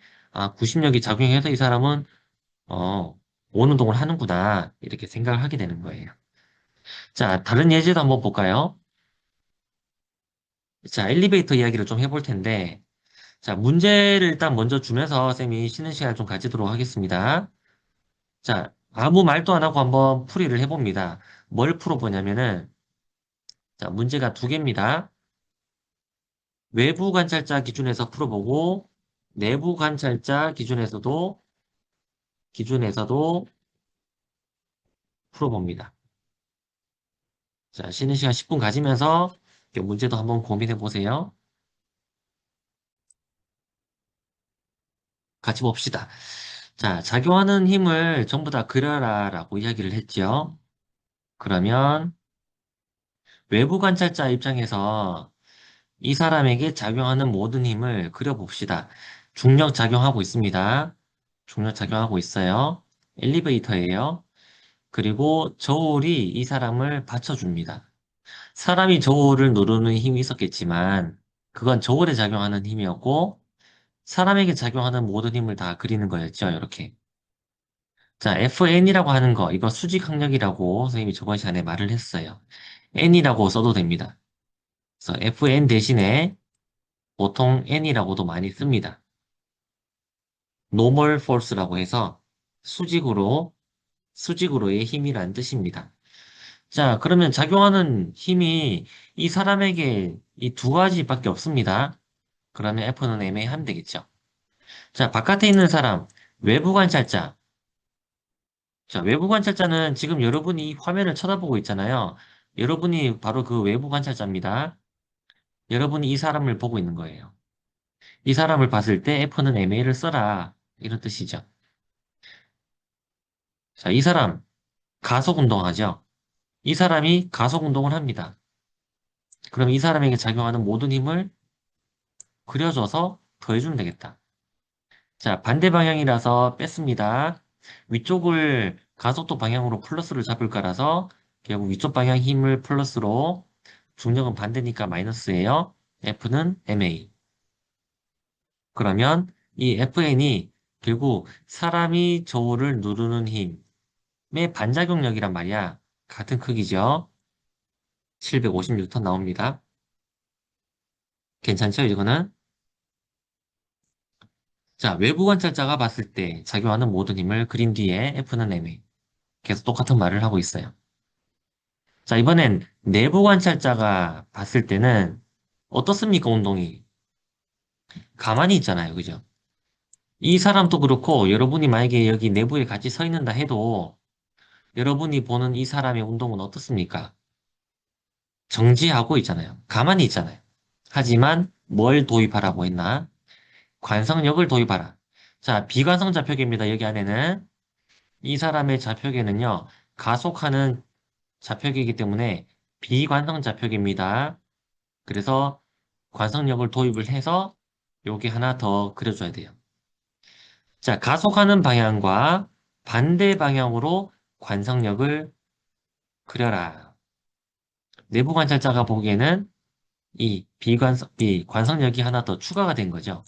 구심력이 작용해서 이 사람은 원 운동을 하는구나 이렇게 생각을 하게 되는 거예요. 자, 다른 예제도 한번 볼까요? 자, 엘리베이터 이야기를 좀 해볼 텐데 자, 문제를 일단 먼저 주면서 쌤이 쉬는 시간을 좀 가지도록 하겠습니다. 자, 아무 말도 안 하고 한번 풀이를 해봅니다. 뭘 풀어보냐면은 자, 문제가 두 개입니다. 외부 관찰자 기준에서 풀어보고 내부 관찰자 기준에서도 풀어봅니다. 자, 쉬는 시간 10분 가지면서 이 문제도 한번 고민해 보세요. 같이 봅시다. 자, 작용하는 힘을 전부 다 그려라라고 이야기를 했죠. 그러면 외부 관찰자 입장에서 이 사람에게 작용하는 모든 힘을 그려봅시다. 중력 작용하고 있습니다. 중력 작용하고 있어요. 엘리베이터예요. 그리고 저울이 이 사람을 받쳐줍니다. 사람이 저울을 누르는 힘이 있었겠지만 그건 저울에 작용하는 힘이었고 사람에게 작용하는 모든 힘을 다 그리는 거였죠. 이렇게. 자, FN이라고 하는 거, 이거 수직 항력이라고 선생님이 저번 시간에 말을 했어요. N이라고 써도 됩니다. 그래서 FN 대신에 보통 N이라고도 많이 씁니다. normal force라고 해서 수직으로, 수직으로의 힘이란 뜻입니다. 자, 그러면 작용하는 힘이 이 사람에게 이 두 가지밖에 없습니다. 그러면 F는 애매하면 되겠죠. 자, 바깥에 있는 사람, 외부 관찰자. 자, 외부 관찰자는 지금 여러분이 화면을 쳐다보고 있잖아요. 여러분이 바로 그 외부 관찰자입니다. 여러분이 이 사람을 보고 있는 거예요. 이 사람을 봤을 때 F는 MA를 써라. 이런 뜻이죠. 자, 이 사람 가속 운동하죠. 이 사람이 가속 운동을 합니다. 그럼 이 사람에게 작용하는 모든 힘을 그려줘서 더해주면 되겠다. 자, 반대 방향이라서 뺐습니다. 위쪽을 가속도 방향으로 플러스를 잡을 거라서 결국 위쪽 방향 힘을 플러스로 중력은 반대니까 마이너스예요. F는 MA. 그러면 이 FN이 결국 사람이 저울을 누르는 힘의 반작용력이란 말이야. 같은 크기죠. 750N 나옵니다. 괜찮죠, 이거는? 자, 외부 관찰자가 봤을 때 작용하는 모든 힘을 그린 뒤에 F는 MA. 계속 똑같은 말을 하고 있어요. 자, 이번엔 내부 관찰자가 봤을 때는 어떻습니까, 운동이? 가만히 있잖아요, 그죠? 이 사람도 그렇고, 여러분이 만약에 여기 내부에 같이 서 있는다 해도, 여러분이 보는 이 사람의 운동은 어떻습니까? 정지하고 있잖아요. 가만히 있잖아요. 하지만 뭘 도입하라고 했나? 관성력을 도입하라. 자, 비관성 좌표계입니다, 여기 안에는. 이 사람의 좌표계는요, 가속하는 좌표계이기 때문에 비관성 좌표계입니다. 그래서 관성력을 도입을 해서 여기 하나 더 그려줘야 돼요. 자, 가속하는 방향과 반대 방향으로 관성력을 그려라. 내부 관찰자가 보기에는 이 관성력이 하나 더 추가가 된 거죠.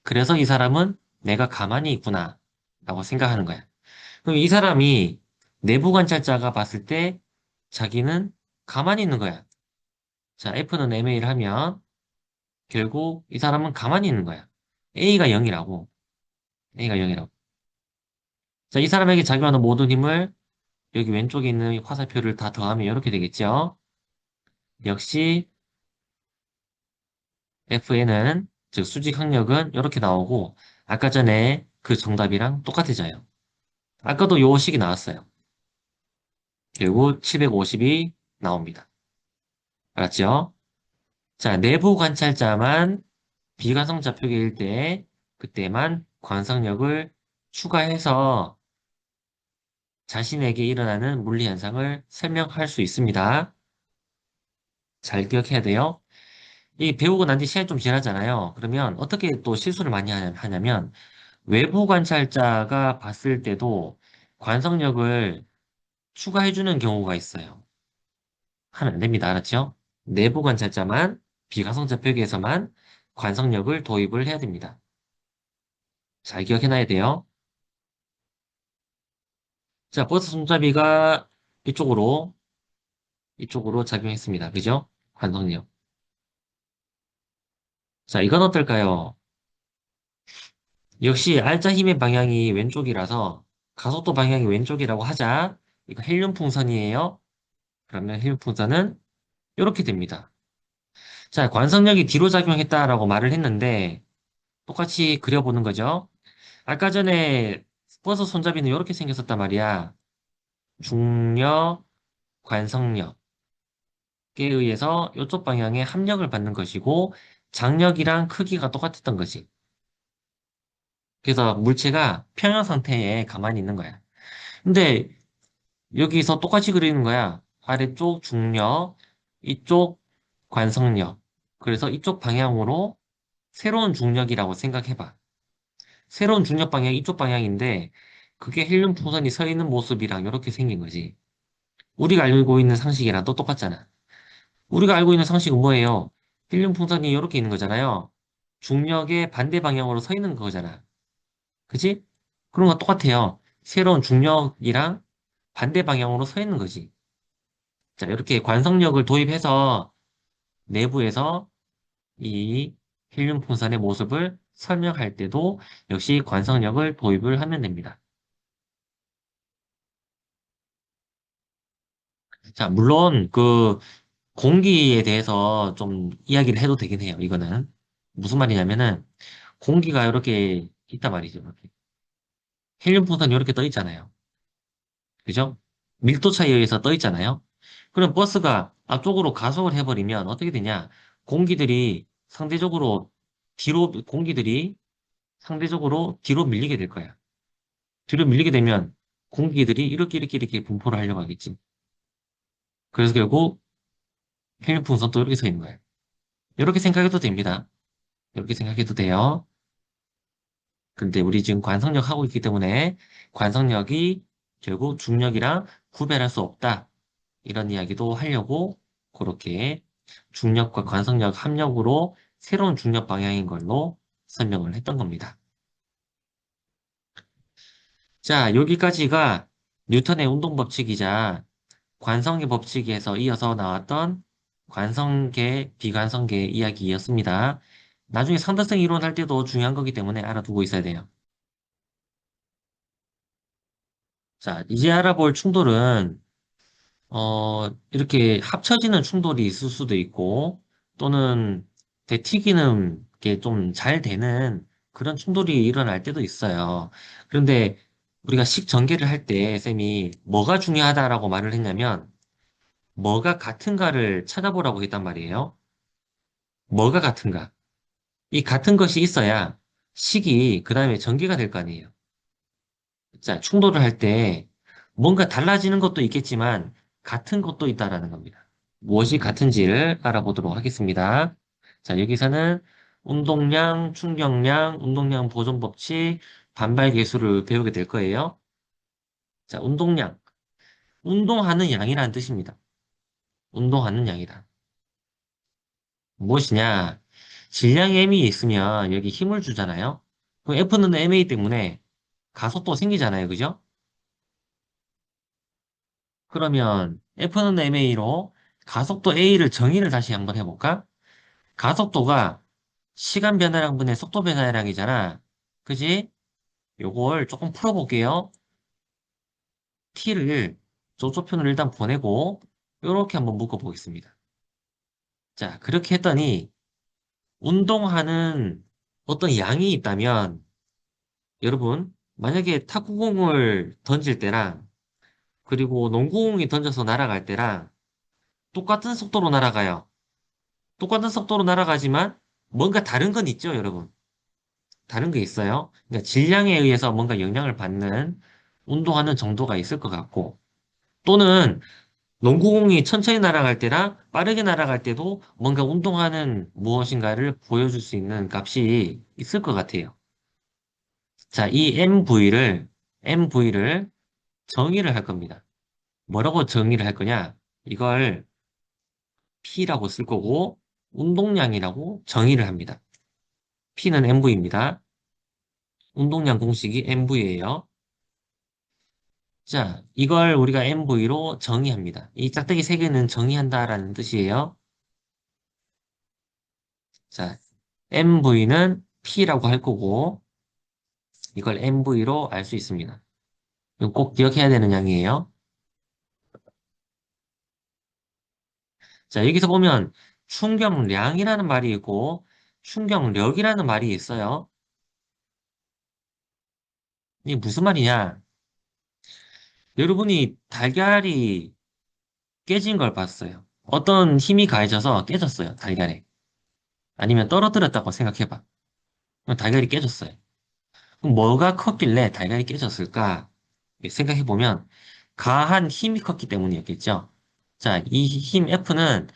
그래서 이 사람은 내가 가만히 있구나 라고 생각하는 거야. 그럼 이 사람이 내부 관찰자가 봤을 때 자기는 가만히 있는 거야. 자, F는 MA를 하면 결국 이 사람은 가만히 있는 거야. A가 0이라고. A가 0이라고. 자, 이 사람에게 작용하는 모든 힘을 여기 왼쪽에 있는 화살표를 다 더하면 이렇게 되겠죠. 역시 FN은, 즉 수직 항력은 이렇게 나오고 아까 전에 그 정답이랑 똑같아져요. 아까도 요 식이 나왔어요. 결국 750이 나옵니다. 알았죠? 자, 내부 관찰자만 비관성 좌표계일 때 그때만 관성력을 추가해서 자신에게 일어나는 물리 현상을 설명할 수 있습니다. 잘 기억해야 돼요. 이 배우고 난 뒤 시간이 좀 지나잖아요. 그러면 어떻게 또 실수를 많이 하냐면 외부 관찰자가 봤을 때도 관성력을 추가해주는 경우가 있어요. 하면 안 됩니다. 알았죠? 내부 관찰자만 비가성 좌표계에서만 관성력을 도입을 해야 됩니다. 잘 기억해놔야 돼요. 자, 버스 손잡이가 이쪽으로 작용했습니다. 그죠? 관성력. 자, 이건 어떨까요? 역시 알짜 힘의 방향이 왼쪽이라서 가속도 방향이 왼쪽이라고 하자. 이거 헬륨 풍선이에요. 그러면 헬륨 풍선은 이렇게 됩니다. 자, 관성력이 뒤로 작용했다라고 말을 했는데 똑같이 그려보는 거죠. 아까 전에 버스 손잡이는 이렇게 생겼었단 말이야. 중력, 관성력에 의해서 이쪽 방향에 합력을 받는 것이고 장력이랑 크기가 똑같았던 거지. 그래서 물체가 평형 상태에 가만히 있는 거야. 근데 여기서 똑같이 그리는 거야. 아래쪽 중력, 이쪽 관성력. 그래서 이쪽 방향으로 새로운 중력이라고 생각해봐. 새로운 중력 방향이 이쪽 방향인데 그게 헬륨 풍선이 서 있는 모습이랑 이렇게 생긴 거지. 우리가 알고 있는 상식이랑 또 똑같잖아. 우리가 알고 있는 상식은 뭐예요? 헬륨 풍선이 이렇게 있는 거잖아요. 중력의 반대 방향으로 서 있는 거잖아. 그치? 그런 거 똑같아요. 새로운 중력이랑 반대 방향으로 서 있는 거지. 자, 이렇게 관성력을 도입해서 내부에서 이 헬륨 풍선의 모습을 설명할 때도 역시 관성력을 도입을 하면 됩니다. 자, 물론 그 공기에 대해서 좀 이야기를 해도 되긴 해요. 이거는 무슨 말이냐면은 공기가 이렇게 있단 말이죠. 이렇게. 헬륨 풍선이 이렇게 떠 있잖아요. 그죠? 밀도 차이에 의해서 떠 있잖아요. 그럼 버스가 앞쪽으로 가속을 해버리면 어떻게 되냐? 공기들이 상대적으로 공기들이 상대적으로 뒤로 밀리게 될 거야. 뒤로 밀리게 되면 공기들이 이렇게 분포를 하려고 하겠지. 그래서 결국 헬륨 풍선도 이렇게 서 있는 거예요. 이렇게 생각해도 됩니다. 이렇게 생각해도 돼요. 근데 우리 지금 관성력 하고 있기 때문에 관성력이 결국 중력이랑 구별할 수 없다. 이런 이야기도 하려고 그렇게 중력과 관성력 합력으로 새로운 중력 방향인 걸로 설명을 했던 겁니다. 자, 여기까지가 뉴턴의 운동 법칙이자 관성의 법칙에서 이어서 나왔던 관성계, 비관성계 이야기였습니다. 나중에 상대성 이론 할 때도 중요한 거기 때문에 알아두고 있어야 돼요. 자, 이제 알아볼 충돌은 이렇게 합쳐지는 충돌이 있을 수도 있고, 또는 되튀기는 게 좀 잘 되는 그런 충돌이 일어날 때도 있어요. 그런데 우리가 식전개를 할 때 쌤이 뭐가 중요하다라고 말을 했냐면, 뭐가 같은가를 찾아보라고 했단 말이에요. 뭐가 같은가? 이 같은 것이 있어야 식이 그 다음에 전개가 될 거 아니에요. 자, 충돌을 할 때 뭔가 달라지는 것도 있겠지만 같은 것도 있다라는 겁니다. 무엇이 같은지를 알아보도록 하겠습니다. 자, 여기서는 운동량, 충격량, 운동량 보존 법칙, 반발 계수를 배우게 될 거예요. 자, 운동량. 운동하는 양이라는 뜻입니다. 운동하는 양이다. 무엇이냐? 질량의 M이 있으면 여기 힘을 주잖아요. 그럼 F는 MA 때문에 가속도 생기잖아요. 그죠? 그러면 F는 MA로 가속도 A를 정의를 다시 한번 해볼까? 가속도가 시간 변화량 분의 속도 변화량이잖아. 그지? 요걸 조금 풀어볼게요. t를 조조편을 일단 보내고 요렇게 한번 묶어보겠습니다. 자, 그렇게 했더니 운동하는 어떤 양이 있다면 여러분 만약에 탁구공을 던질 때랑 그리고 농구공이 던져서 날아갈 때랑 똑같은 속도로 날아가요. 똑같은 속도로 날아가지만 뭔가 다른 건 있죠, 여러분. 다른 게 있어요. 그러니까 질량에 의해서 뭔가 영향을 받는 운동하는 정도가 있을 것 같고, 또는 농구공이 천천히 날아갈 때랑 빠르게 날아갈 때도 뭔가 운동하는 무엇인가를 보여줄 수 있는 값이 있을 것 같아요. 자, 이 MV를 정의를 할 겁니다. 뭐라고 정의를 할 거냐? 이걸 P라고 쓸 거고, 운동량이라고 정의를 합니다. P는 MV입니다. 운동량 공식이 MV예요. 자, 이걸 우리가 MV로 정의합니다. 이 짝대기 세 개는 정의한다라는 뜻이에요. 자, MV는 P라고 할 거고, 이걸 MV로 알 수 있습니다. 이거 꼭 기억해야 되는 양이에요. 자, 여기서 보면 충격량이라는 말이 있고, 충격력이라는 말이 있어요. 이게 무슨 말이냐? 여러분이 달걀이 깨진 걸 봤어요. 어떤 힘이 가해져서 깨졌어요, 달걀에. 아니면 떨어뜨렸다고 생각해봐. 그럼 달걀이 깨졌어요. 그럼 뭐가 컸길래 달걀이 깨졌을까? 생각해보면, 가한 힘이 컸기 때문이었겠죠. 자, 이 힘 F는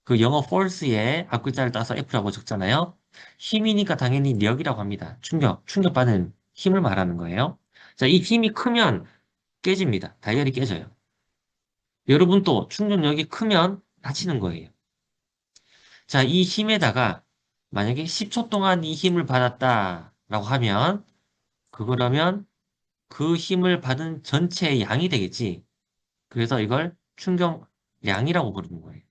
그 영어 force에 앞글자를 따서 F라고 적잖아요. 힘이니까 당연히 력이라고 합니다. 충격받는 힘을 말하는 거예요. 자, 이 힘이 크면 깨집니다. 달걀이 깨져요. 여러분도 충격력이 크면 다치는 거예요. 자, 이 힘에다가 만약에 10초 동안 이 힘을 받았다라고 하면 그거라면 그 힘을 받은 전체의 양이 되겠지. 그래서 이걸 충격량이라고 부르는 거예요.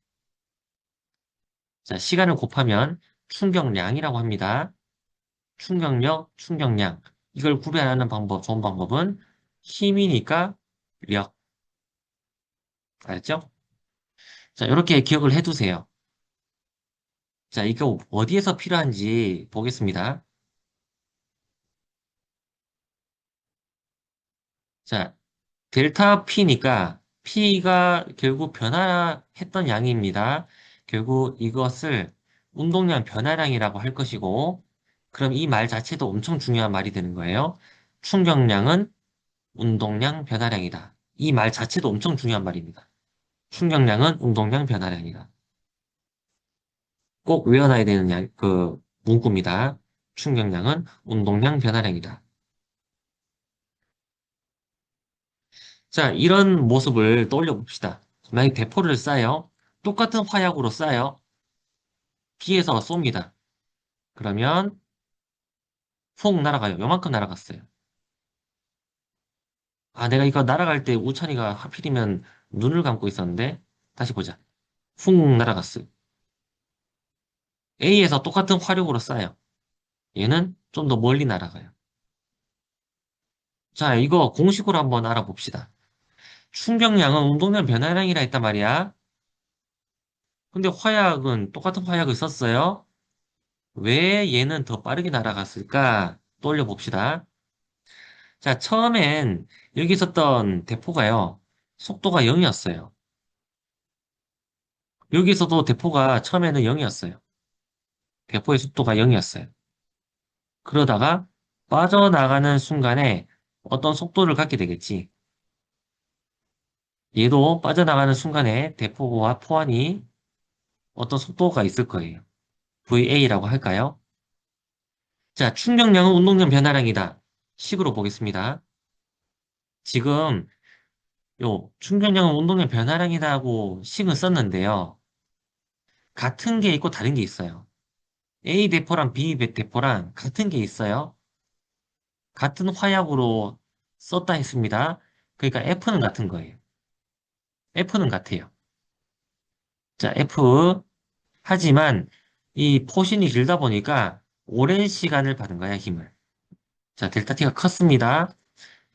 자, 시간을 곱하면 충격량이라고 합니다. 충격력, 충격량. 이걸 구별하는 방법, 좋은 방법은 힘이니까 력. 알았죠? 자, 이렇게 기억을 해두세요. 자, 이거 어디에서 필요한지 보겠습니다. 자, 델타 P니까 P가 결국 변화했던 양입니다. 결국 이것을 운동량 변화량이라고 할 것이고, 그럼 이 말 자체도 엄청 중요한 말이 되는 거예요. 충격량은 운동량 변화량이다. 이 말 자체도 엄청 중요한 말입니다. 충격량은 운동량 변화량이다. 꼭 외워놔야 되는 문구입니다. 충격량은 운동량 변화량이다. 자, 이런 모습을 떠올려 봅시다. 만약 대포를 쏴요. 똑같은 화약으로 쏴요. 뒤에서 쏩니다. 그러면 훅 날아가요. 요만큼 날아갔어요. 아, 내가 이거 날아갈 때 우찬이가 하필이면 눈을 감고 있었는데 다시 보자. 훅 날아갔어요. A에서 똑같은 화력으로 쏴요. 얘는 좀 더 멀리 날아가요. 자, 이거 공식으로 한번 알아봅시다. 충격량은 운동량 변화량이라 했단 말이야. 근데 화약은 똑같은 화약을 썼어요. 왜 얘는 더 빠르게 날아갔을까? 떠올려 봅시다. 자, 처음엔 여기 있었던 대포가요. 속도가 0이었어요. 여기서도 대포가 처음에는 0이었어요. 대포의 속도가 0이었어요. 그러다가 빠져나가는 순간에 어떤 속도를 갖게 되겠지. 얘도 빠져나가는 순간에 대포와 포환이 어떤 속도가 있을 거예요. VA라고 할까요? 자, 충격량은 운동량 변화량이다. 식으로 보겠습니다. 지금 요 충격량은 운동량 변화량이다고 식은 썼는데요. 같은 게 있고 다른 게 있어요. A 대포랑 B 대포랑 같은 게 있어요. 같은 화약으로 썼다 했습니다. 그러니까 F는 같은 거예요. F는 같아요. 자, F. 하지만 이 포신이 길다 보니까 오랜 시간을 받은 거야, 힘을. 자, 델타 T가 컸습니다.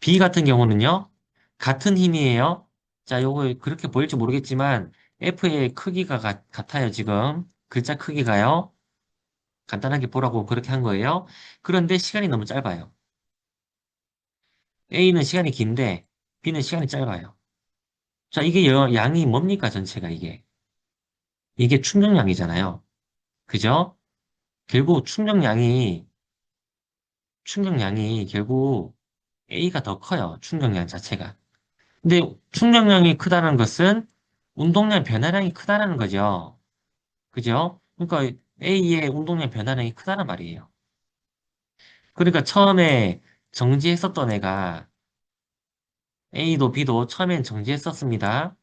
B 같은 경우는요, 같은 힘이에요. 자, 요거 그렇게 보일지 모르겠지만, F의 크기가 같아요, 지금. 글자 크기가요. 간단하게 보라고 그렇게 한 거예요. 그런데 시간이 너무 짧아요. A는 시간이 긴데, B는 시간이 짧아요. 자, 이게 양이 뭡니까, 전체가 이게? 이게 충격량이잖아요. 그죠? 결국 충격량이 결국 A가 더 커요. 충격량 자체가. 근데 충격량이 크다는 것은 운동량 변화량이 크다는 거죠. 그죠? 그러니까 A의 운동량 변화량이 크다는 말이에요. 그러니까 처음에 정지했었던 애가 A도 B도 처음엔 정지했었습니다.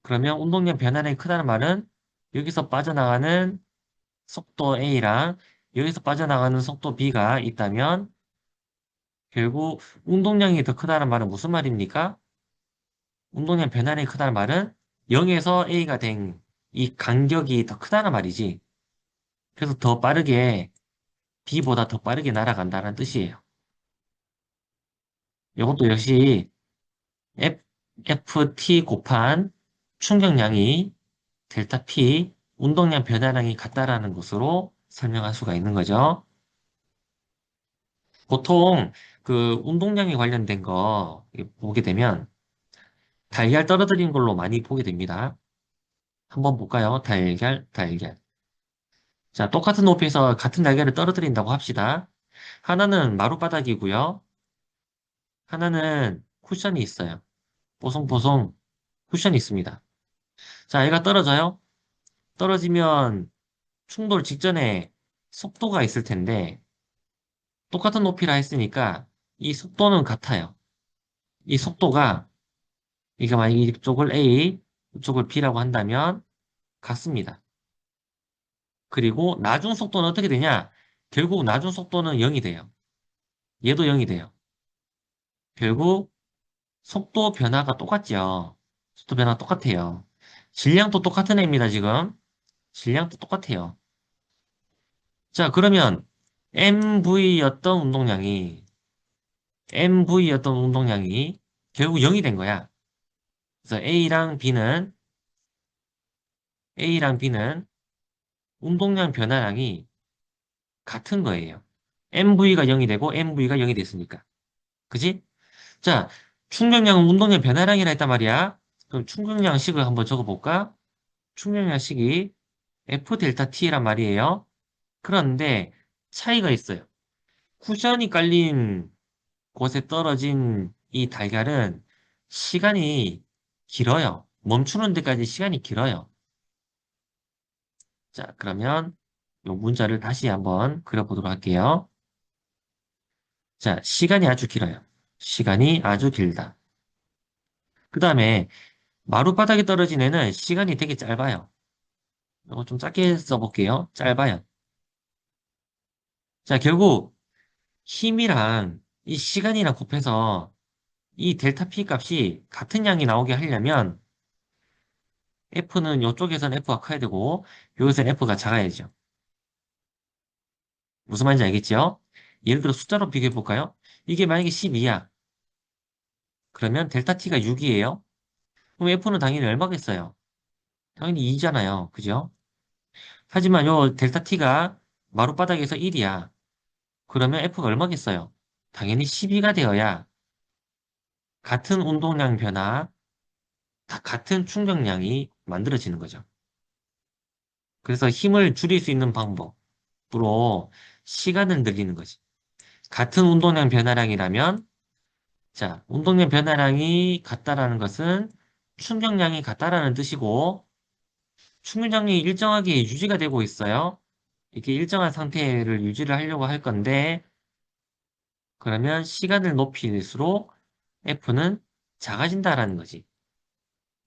그러면 운동량 변화량이 크다는 말은 여기서 빠져나가는 속도 A랑 여기서 빠져나가는 속도 B가 있다면 결국 운동량이 더 크다는 말은 무슨 말입니까? 운동량 변화량이 크다는 말은 0에서 A가 된 이 간격이 더 크다는 말이지. 그래서 더 빠르게, B보다 더 빠르게 날아간다는 뜻이에요. 이것도 역시 FT 곱한 충격량이 델타 P, 운동량 변화량이 같다라는 것으로 설명할 수가 있는 거죠. 보통 그 운동량에 관련된 거 보게 되면 달걀 떨어뜨린 걸로 많이 보게 됩니다. 한번 볼까요? 달걀, 달걀. 자, 똑같은 높이에서 같은 날개를 떨어뜨린다고 합시다. 하나는 마룻바닥이고요. 하나는 쿠션이 있어요. 뽀송뽀송 쿠션이 있습니다. 자, 얘가 떨어져요. 떨어지면 충돌 직전에 속도가 있을 텐데 똑같은 높이라 했으니까 이 속도는 같아요. 이 속도가 이게 만약 이쪽을 A, 이쪽을 B라고 한다면 같습니다. 그리고 나중 속도는 어떻게 되냐? 결국 나중 속도는 0이 돼요. 얘도 0이 돼요. 결국 속도 변화가 똑같죠. 속도 변화가 똑같아요. 질량도 똑같은 애입니다, 지금. 질량도 똑같아요. 자, 그러면 MV였던 운동량이 결국 0이 된 거야. 그래서 A랑 B는 운동량 변화량이 같은 거예요. MV가 0이 되고 MV가 0이 됐으니까. 그지? 자, 충격량은 운동량 변화량이라 했단 말이야. 그럼 충격량식을 한번 적어볼까? 충격량식이 F 델타 T란 말이에요. 그런데 차이가 있어요. 쿠션이 깔린 곳에 떨어진 이 달걀은 시간이 길어요. 멈추는 데까지 시간이 길어요. 자, 그러면 이 문자를 다시 한번 그려보도록 할게요. 자, 시간이 아주 길어요. 시간이 아주 길다. 그 다음에 마룻바닥에 떨어진 애는 시간이 되게 짧아요. 이거 좀 짧게 써볼게요. 짧아요. 자, 결국 힘이랑 이 시간이랑 곱해서 이 델타 P 값이 같은 양이 나오게 하려면 F는 이쪽에서는 F가 커야 되고 여기서는 F가 작아야죠. 무슨 말인지 알겠죠? 예를 들어 숫자로 비교해 볼까요? 이게 만약에 12야. 그러면 델타 T가 6이에요. 그럼 F는 당연히 얼마겠어요? 당연히 2잖아요. 그죠? 하지만 요 델타 T가 마룻바닥에서 1이야. 그러면 F가 얼마겠어요? 당연히 12가 되어야 같은 운동량 변화, 다 같은 충격량이 만들어지는 거죠. 그래서 힘을 줄일 수 있는 방법으로 시간을 늘리는 거지. 같은 운동량 변화량이라면, 자, 운동량 변화량이 같다라는 것은 충격량이 같다라는 뜻이고, 충격량이 일정하게 유지가 되고 있어요. 이렇게 일정한 상태를 유지를 하려고 할 건데, 그러면 시간을 높일수록 F는 작아진다라는 거지.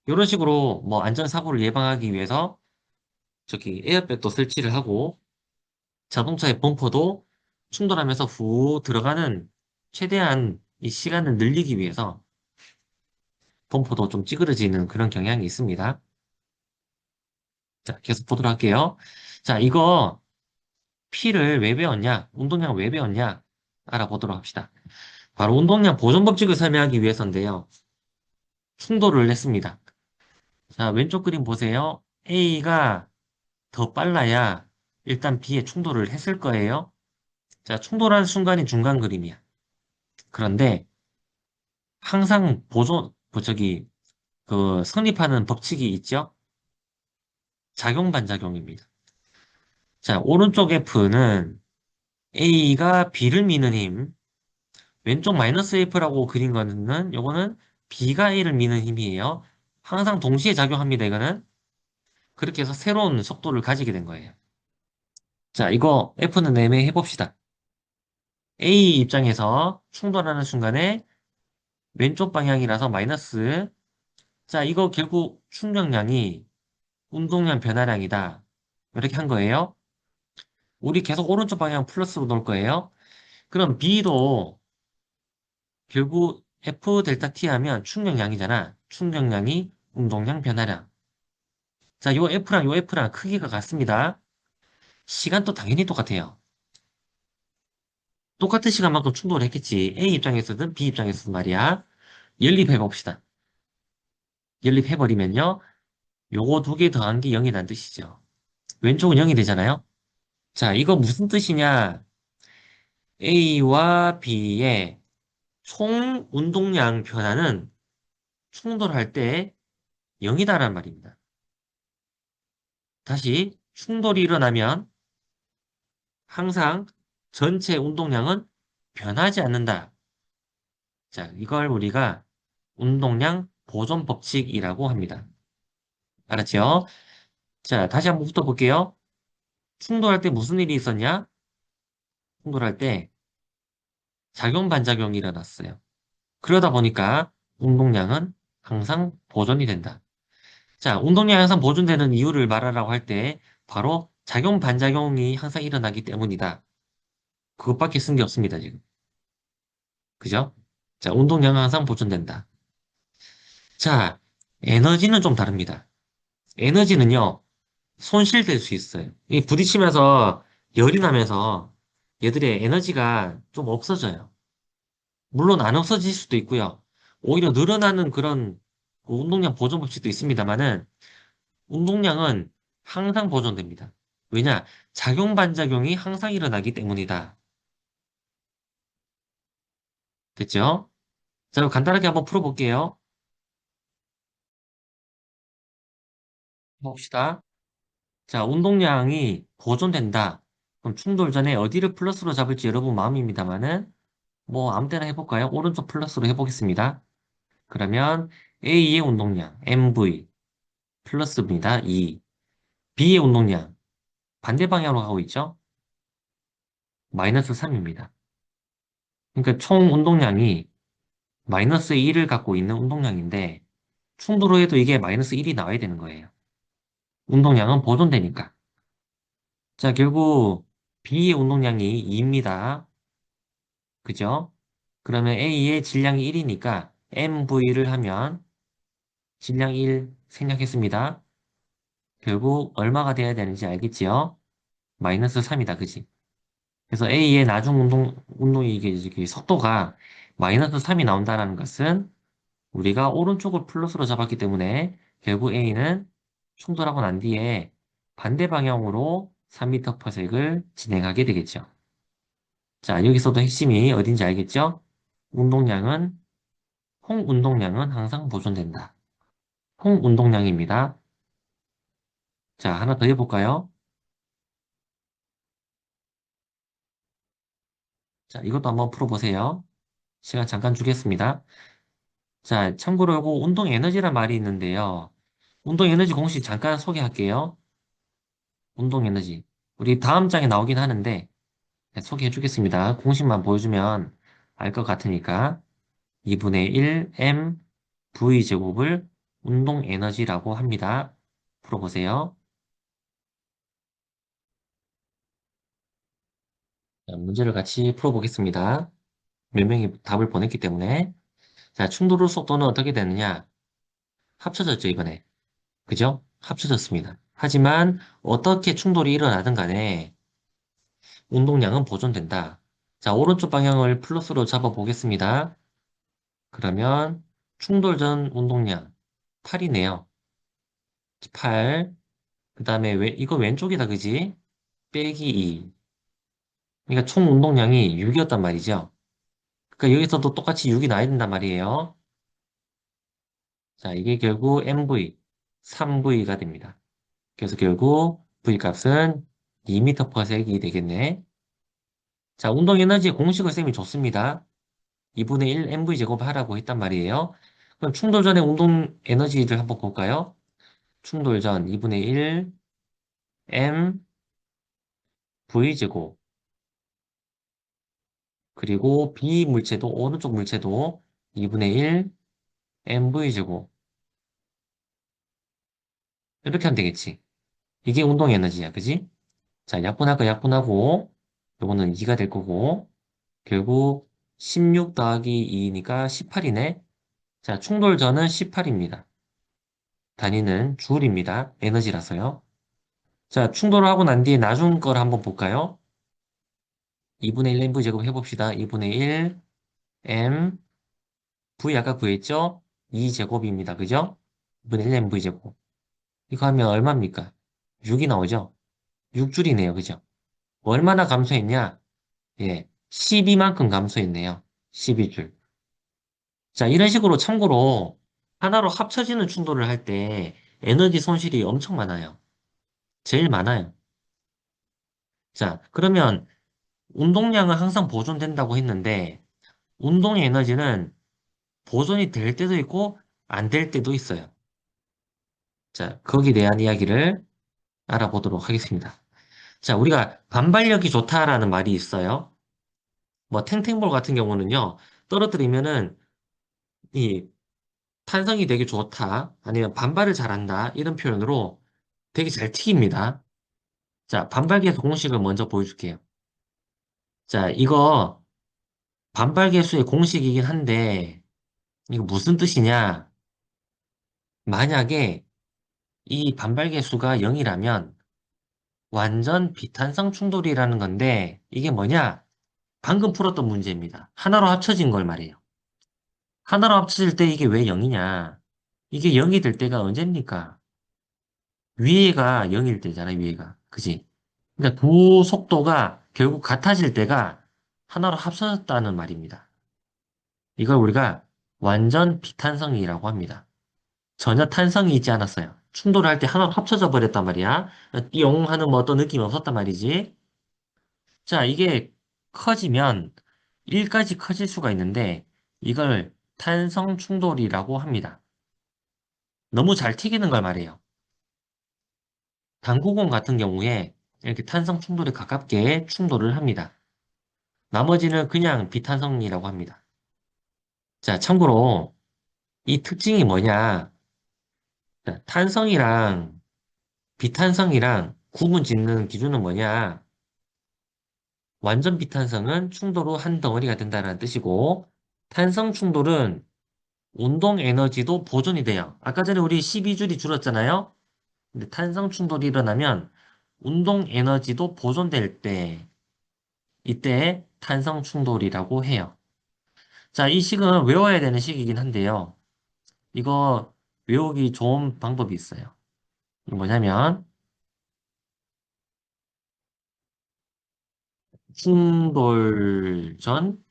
이런 식으로 뭐 안전사고를 예방하기 위해서 저기 에어백도 설치를 하고 자동차의 범퍼도 충돌하면서 후 들어가는 최대한 이 시간을 늘리기 위해서 범퍼도 좀 찌그러지는 그런 경향이 있습니다. 자, 계속 보도록 할게요. 자, 이거 P를 왜 배웠냐? 운동량 왜 배웠냐? 알아보도록 합시다. 바로 운동량 보존 법칙을 설명하기 위해서인데요. 충돌을 했습니다. 자, 왼쪽 그림 보세요. A가 더 빨라야 일단 B에 충돌을 했을 거예요. 자, 충돌하는 순간이 중간 그림이야. 그런데 항상 성립하는 법칙이 있죠? 작용 반작용입니다. 자, 오른쪽 F는 A가 B를 미는 힘, 왼쪽 마이너스 F라고 그린 거는 요거는 B가 A를 미는 힘이에요. 항상 동시에 작용합니다, 이거는. 그렇게 해서 새로운 속도를 가지게 된 거예요. 자, 이거 F는 애매해 봅시다. A 입장에서 충돌하는 순간에 왼쪽 방향이라서 마이너스. 자, 이거 결국 충격량이 운동량 변화량이다. 이렇게 한 거예요. 우리 계속 오른쪽 방향 플러스로 놓을 거예요. 그럼 B도 결국 F 델타 T 하면 충격량이잖아. 충격량이 운동량 변화량. 자, 요 F랑 크기가 같습니다. 시간도 당연히 똑같아요. 똑같은 시간만큼 충돌을 했겠지. A 입장에서든 B 입장에서든 말이야. 연립해 봅시다. 연립해버리면요. 요거 두 개 더한 게 0이라는 뜻이죠. 왼쪽은 0이 되잖아요. 자, 이거 무슨 뜻이냐? A와 B의 총 운동량 변화는 충돌할 때 0이다라는 말입니다. 다시 충돌이 일어나면 항상 전체 운동량은 변하지 않는다. 자, 이걸 우리가 운동량 보존 법칙이라고 합니다. 알았죠? 자, 다시 한번 붙어볼게요. 충돌할 때 무슨 일이 있었냐? 충돌할 때 작용 반작용이 일어났어요. 그러다 보니까 운동량은 항상 보존이 된다. 자, 운동량이 항상 보존되는 이유를 말하라고 할 때 바로 작용 반작용이 항상 일어나기 때문이다. 그것밖에 쓴 게 없습니다, 지금. 그죠? 자, 운동량은 항상 보존된다. 자, 에너지는 좀 다릅니다. 에너지는요, 손실될 수 있어요. 이 부딪히면서 열이 나면서 얘들의 에너지가 좀 없어져요. 물론 안 없어질 수도 있고요. 오히려 늘어나는 그런 그 운동량 보존 법칙도 있습니다만은 운동량은 항상 보존됩니다. 왜냐? 작용 반작용이 항상 일어나기 때문이다. 됐죠? 자, 그럼 간단하게 한번 풀어볼게요. 봅시다. 자, 운동량이 보존된다. 그럼 충돌 전에 어디를 플러스로 잡을지 여러분 마음입니다만은 뭐 아무 때나 해볼까요? 오른쪽 플러스로 해보겠습니다. 그러면 A의 운동량 MV 플러스입니다. 2. B의 운동량 반대 방향으로 가고 있죠? 마이너스 3입니다. 그러니까 총 운동량이 마이너스 1을 갖고 있는 운동량인데 충돌 후에도 이게 마이너스 1이 나와야 되는 거예요. 운동량은 보존되니까. 자, 결국 B의 운동량이 2입니다. 그죠? 그러면 A의 질량이 1이니까 MV를 하면 질량 1 생략했습니다. 결국 얼마가 돼야 되는지 알겠지요? 마이너스 3이다, 그지? 그래서 A의 나중 운동이 이게 속도가 마이너스 3이 나온다는 것은 우리가 오른쪽을 플러스로 잡았기 때문에 결국 A는 충돌하고 난 뒤에 반대 방향으로 3m/s을 진행하게 되겠죠. 자, 여기서도 핵심이 어딘지 알겠죠? 운동량은, 총 운동량은 항상 보존된다. 총 운동량입니다. 자, 하나 더 해볼까요? 자, 이것도 한번 풀어보세요. 시간 잠깐 주겠습니다. 자, 참고로 이거 운동 에너지란 말이 있는데요. 운동 에너지 공식 잠깐 소개할게요. 운동 에너지. 우리 다음 장에 나오긴 하는데, 네, 소개해 주겠습니다. 공식만 보여주면 알 것 같으니까. 2분의 1 m v 제곱을 운동 에너지라고 합니다. 풀어보세요. 자, 문제를 같이 풀어보겠습니다. 몇 명이 답을 보냈기 때문에. 자, 충돌 후 속도는 어떻게 되느냐? 합쳐졌죠, 이번에. 그죠? 합쳐졌습니다. 하지만 어떻게 충돌이 일어나든 간에 운동량은 보존된다. 자, 오른쪽 방향을 플러스로 잡아 보겠습니다. 그러면 충돌 전 운동량 8이네요. 8. 그 다음에 이거 왼쪽이다, 그지? 빼기 2. 그러니까 총 운동량이 6이었단 말이죠. 그러니까 여기서도 똑같이 6이 나야 된단 말이에요. 자, 이게 결국 MV, 3V가 됩니다. 그래서 결국 V 값은 2m/s이 되겠네. 자, 운동 에너지 공식을 쌤이 줬습니다. 2분의 1 MV 제곱하라고 했단 말이에요. 그럼 충돌 전에 운동 에너지를 한번 볼까요? 충돌 전 2분의 1 MV 제곱 그리고 비물체도 오른쪽 물체도 2분의 1 MV 제곱 이렇게 하면 되겠지. 이게 운동 에너지야, 그지? 자, 약분할 거 약분하고 요거는 2가 될 거고 결국 16 더하기 2니까 18이네. 자, 충돌 전은 18입니다. 단위는 줄입니다. 에너지라서요. 자, 충돌을 하고 난 뒤에 나중 걸 한번 볼까요? 2분의 1 mv 제곱 해봅시다. 2분의 1 m v 아까 구했죠? 2제곱입니다. 그죠? 2분의 1 mv 제곱. 이거 하면 얼마입니까? 6이 나오죠? 6줄이네요. 그죠? 얼마나 감소했냐? 예, 12만큼 감소했네요. 12줄. 자, 이런 식으로 참고로 하나로 합쳐지는 충돌을 할 때 에너지 손실이 엄청 많아요. 제일 많아요. 자, 그러면 운동량은 항상 보존된다고 했는데, 운동 에너지는 보존이 될 때도 있고, 안 될 때도 있어요. 자, 거기에 대한 이야기를 알아보도록 하겠습니다. 자, 우리가 반발력이 좋다라는 말이 있어요. 뭐, 탱탱볼 같은 경우는요, 떨어뜨리면은, 이, 탄성이 되게 좋다, 아니면 반발을 잘한다, 이런 표현으로 되게 잘 튀깁니다. 자, 반발계수 공식을 먼저 보여줄게요. 자, 이거 반발계수의 공식이긴 한데, 이거 무슨 뜻이냐? 만약에 이 반발계수가 0이라면 완전 비탄성 충돌이라는 건데, 이게 뭐냐? 방금 풀었던 문제입니다. 하나로 합쳐진 걸 말해요. 하나로 합쳐질 때 이게 왜 0이냐? 이게 0이 될 때가 언제입니까? 위에가 0일 때잖아, 위에가. 그지? 그러니까 두 속도가 결국 같아질 때가 하나로 합쳐졌다는 말입니다. 이걸 우리가 완전 비탄성이라고 합니다. 전혀 탄성이 있지 않았어요. 충돌할 때 하나로 합쳐져 버렸단 말이야. 띠용 하는 뭐 어떤 느낌이 없었단 말이지. 자, 이게 커지면 1까지 커질 수가 있는데 이걸 탄성 충돌이라고 합니다. 너무 잘 튀기는 걸 말해요. 당구공 같은 경우에 이렇게 탄성 충돌에 가깝게 충돌을 합니다. 나머지는 그냥 비탄성이라고 합니다. 자, 참고로 이 특징이 뭐냐? 자, 탄성이랑 비탄성이랑 구분 짓는 기준은 뭐냐? 완전 비탄성은 충돌 후 한 덩어리가 된다는 뜻이고, 탄성 충돌은 운동 에너지도 보존이 돼요. 아까 전에 우리 12줄이 줄었잖아요? 근데 탄성 충돌이 일어나면 운동 에너지도 보존될 때, 이때 탄성 충돌이라고 해요. 자, 이 식은 외워야 되는 식이긴 한데요. 이거 외우기 좋은 방법이 있어요. 이게 뭐냐면, 충돌 전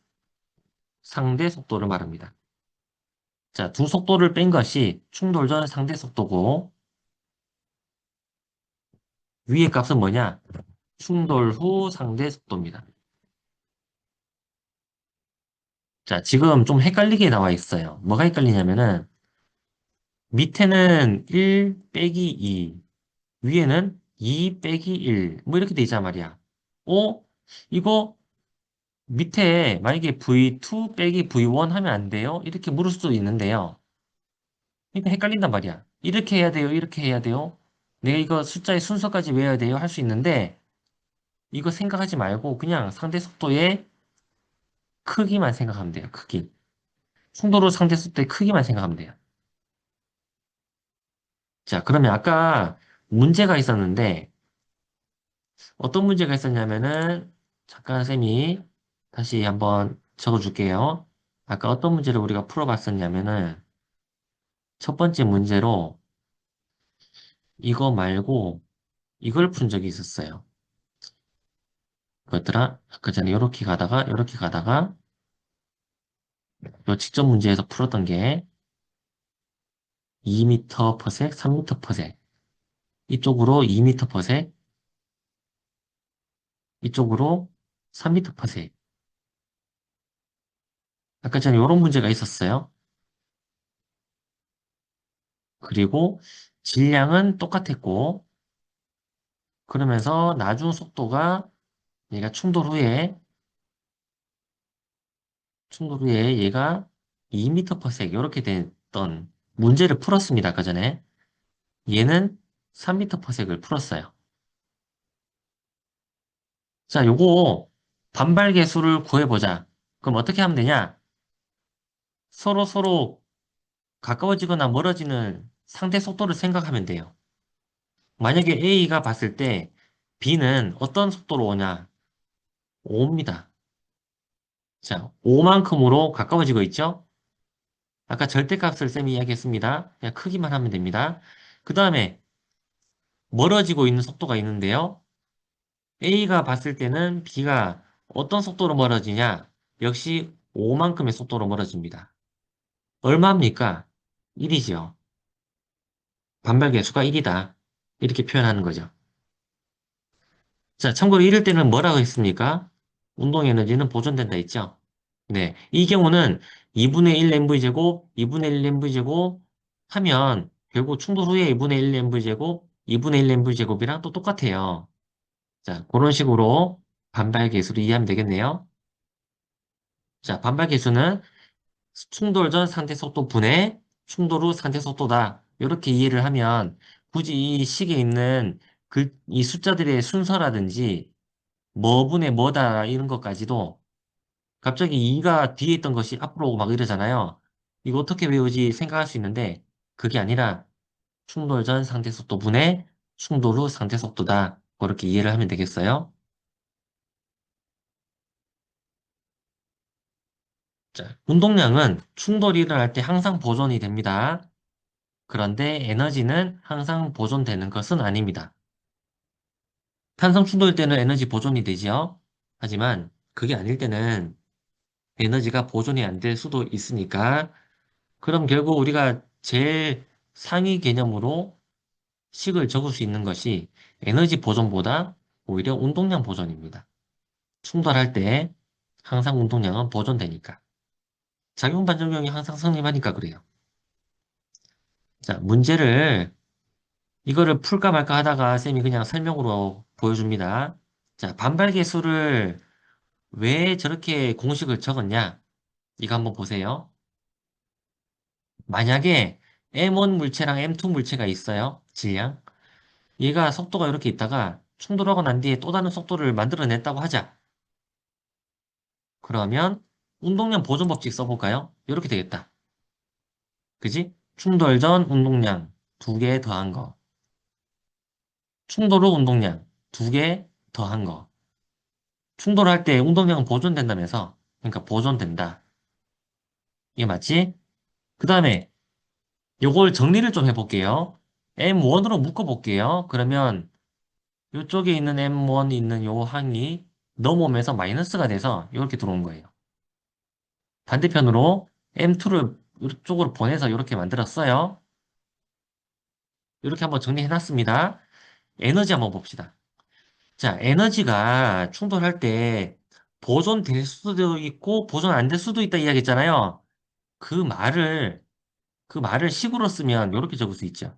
상대 속도를 말합니다. 자, 두 속도를 뺀 것이 충돌 전 상대 속도고, 위의 값은 뭐냐? 충돌 후 상대 속도입니다. 자, 지금 좀 헷갈리게 나와 있어요. 뭐가 헷갈리냐면은, 밑에는 1 빼기 2, 위에는 2 빼기 1, 뭐 이렇게 돼 있단 말이야. 어? 이거 밑에 만약에 V2 빼기 V1 하면 안 돼요? 이렇게 물을 수도 있는데요. 그러니까 헷갈린단 말이야. 이렇게 해야 돼요? 이렇게 해야 돼요? 내가 이거 숫자의 순서까지 외워야 돼요? 할 수 있는데, 이거 생각하지 말고 그냥 상대 속도의 크기만 생각하면 돼요. 크기. 충돌로 상대 속도의 크기만 생각하면 돼요. 자, 그러면 아까 문제가 있었는데, 어떤 문제가 있었냐면은, 잠깐 쌤이 다시 한번 적어줄게요. 아까 어떤 문제를 우리가 풀어봤었냐면은, 첫 번째 문제로 이거 말고 이걸 푼 적이 있었어요. 뭐였더라? 아까 전에 이렇게 가다가, 요 직접 문제에서 풀었던 게 2m per sec, 3m per sec. 이쪽으로 2m per sec, 이쪽으로 3m per sec. 아까 전에 이런 문제가 있었어요. 그리고 질량은 똑같았고, 그러면서 나중 속도가 얘가 충돌 후에 얘가 2m per sec 이렇게 됐던 문제를 풀었습니다. 아까 전에. 얘는 3m per sec을 풀었어요. 자, 요거 반발 계수를 구해보자. 그럼 어떻게 하면 되냐? 서로 가까워지거나 멀어지는 상대 속도를 생각하면 돼요. 만약에 A가 봤을 때 B는 어떤 속도로 오냐? 5입니다. 자, 5만큼으로 가까워지고 있죠? 아까 절대값을 쌤이 이야기했습니다. 그냥 크기만 하면 됩니다. 그 다음에 멀어지고 있는 속도가 있는데요. A가 봤을 때는 B가 어떤 속도로 멀어지냐? 역시 5만큼의 속도로 멀어집니다. 얼마입니까? 1이죠. 반발 계수가 1이다. 이렇게 표현하는 거죠. 자, 참고로 이럴 때는 뭐라고 했습니까? 운동 에너지는 보존된다 했죠? 네. 이 경우는 2분의 1 mv 제곱, 2분의 1 mv 제곱 하면 결국 충돌 후에 2분의 1 mv 제곱, 2분의 1 mv 제곱이랑 또 똑같아요. 자, 그런 식으로 반발 계수를 이해하면 되겠네요. 자, 반발 계수는 충돌 전 상태 속도 분의 충돌 후 상태 속도다. 이렇게 이해를 하면 굳이 이 식에 있는 이 숫자들의 순서라든지 뭐 분의 뭐다 이런 것까지도 갑자기 2가 뒤에 있던 것이 앞으로 오고 막 이러잖아요. 이거 어떻게 외우지 생각할 수 있는데 그게 아니라 충돌 전 상태 속도 분의 충돌 후 상태 속도다. 그렇게 이해를 하면 되겠어요. 자, 운동량은 충돌이 일어날 때 항상 보존이 됩니다. 그런데 에너지는 항상 보존되는 것은 아닙니다. 탄성 충돌일 때는 에너지 보존이 되지요. 하지만 그게 아닐 때는 에너지가 보존이 안 될 수도 있으니까 그럼 결국 우리가 제일 상위 개념으로 식을 적을 수 있는 것이 에너지 보존보다 오히려 운동량 보존입니다. 충돌할 때 항상 운동량은 보존되니까. 작용 반작용이 항상 성립하니까 그래요. 자, 문제를 이거를 풀까 말까 하다가 쌤이 그냥 설명으로 보여줍니다. 자, 반발 계수를 왜 저렇게 공식을 적었냐? 이거 한번 보세요. 만약에 M1 물체랑 M2 물체가 있어요. 질량. 얘가 속도가 이렇게 있다가 충돌하고 난 뒤에 또 다른 속도를 만들어냈다고 하자. 그러면 운동량 보존 법칙 써볼까요? 이렇게 되겠다. 그지? 충돌 전 운동량 두 개 더한 거. 충돌 후 운동량 두 개 더한 거. 충돌할 때 운동량은 보존된다면서. 그러니까 보존된다. 이게 맞지? 그 다음에 요걸 정리를 좀 해볼게요. M1으로 묶어볼게요. 그러면 이쪽에 있는 M1 있는 요 항이 넘어오면서 마이너스가 돼서 이렇게 들어온 거예요. 반대편으로 M2를 이쪽으로 보내서 이렇게 만들었어요. 이렇게 한번 정리해놨습니다. 에너지 한번 봅시다. 자, 에너지가 충돌할 때 보존될 수도 있고 보존 안 될 수도 있다 이야기했잖아요. 그 말을 그 말을 식으로 쓰면 이렇게 적을 수 있죠.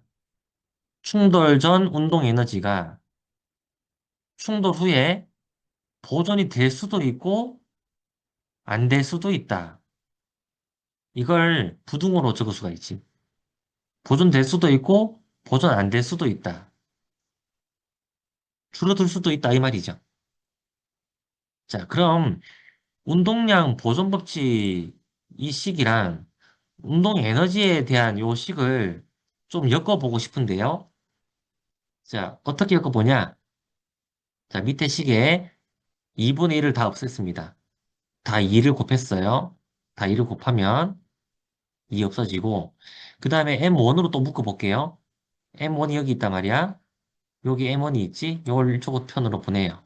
충돌 전 운동 에너지가 충돌 후에 보존이 될 수도 있고 안 될 수도 있다. 이걸 부등호로 적을 수가 있지. 보존될 수도 있고 보존 안 될 수도 있다. 줄어들 수도 있다 이 말이죠. 자, 그럼 운동량 보존 법칙 이 식이랑 운동 에너지에 대한 요 식을 좀 엮어보고 싶은데요. 자, 어떻게 엮어보냐? 자, 밑에 식에 2분의 1을 다 없앴습니다. 다 2를 곱했어요. 다 2를 곱하면 2 없어지고, 그 다음에 M1으로 또 묶어볼게요. M1이 여기 있단 말이야. 여기 M1이 있지? 이걸 이쪽 편으로 보내요.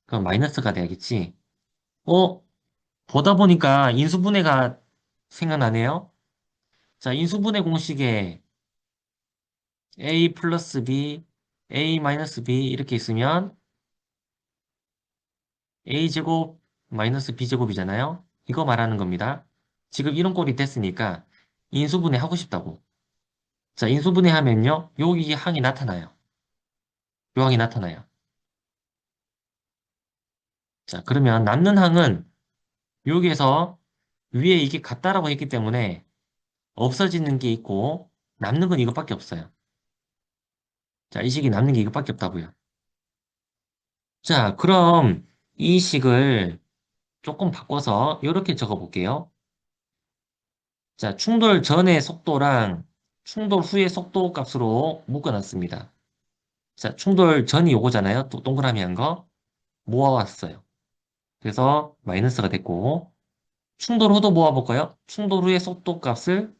그럼 마이너스가 돼야겠지? 어? 보다 보니까 인수분해가 생각나네요. 자, 인수분해 공식에 A 플러스 B, A 마이너스 B 이렇게 있으면 A제곱 마이너스 B제곱이잖아요. 이거 말하는 겁니다. 지금 이런 꼴이 됐으니까 인수분해 하고 싶다고. 자, 인수분해 하면요. 여기 항이 나타나요. 요 항이 나타나요. 자, 그러면 남는 항은 여기에서 위에 이게 같다라고 했기 때문에 없어지는 게 있고 남는 건 이것밖에 없어요. 자, 이 식이 남는 게 이것밖에 없다고요. 자, 그럼 이 식을 조금 바꿔서 이렇게 적어 볼게요. 자, 충돌 전의 속도랑 충돌 후의 속도 값으로 묶어놨습니다. 자, 충돌 전이 요거잖아요. 또 동그라미 한 거. 모아왔어요. 그래서 마이너스가 됐고, 충돌 후도 모아볼까요? 충돌 후의 속도 값을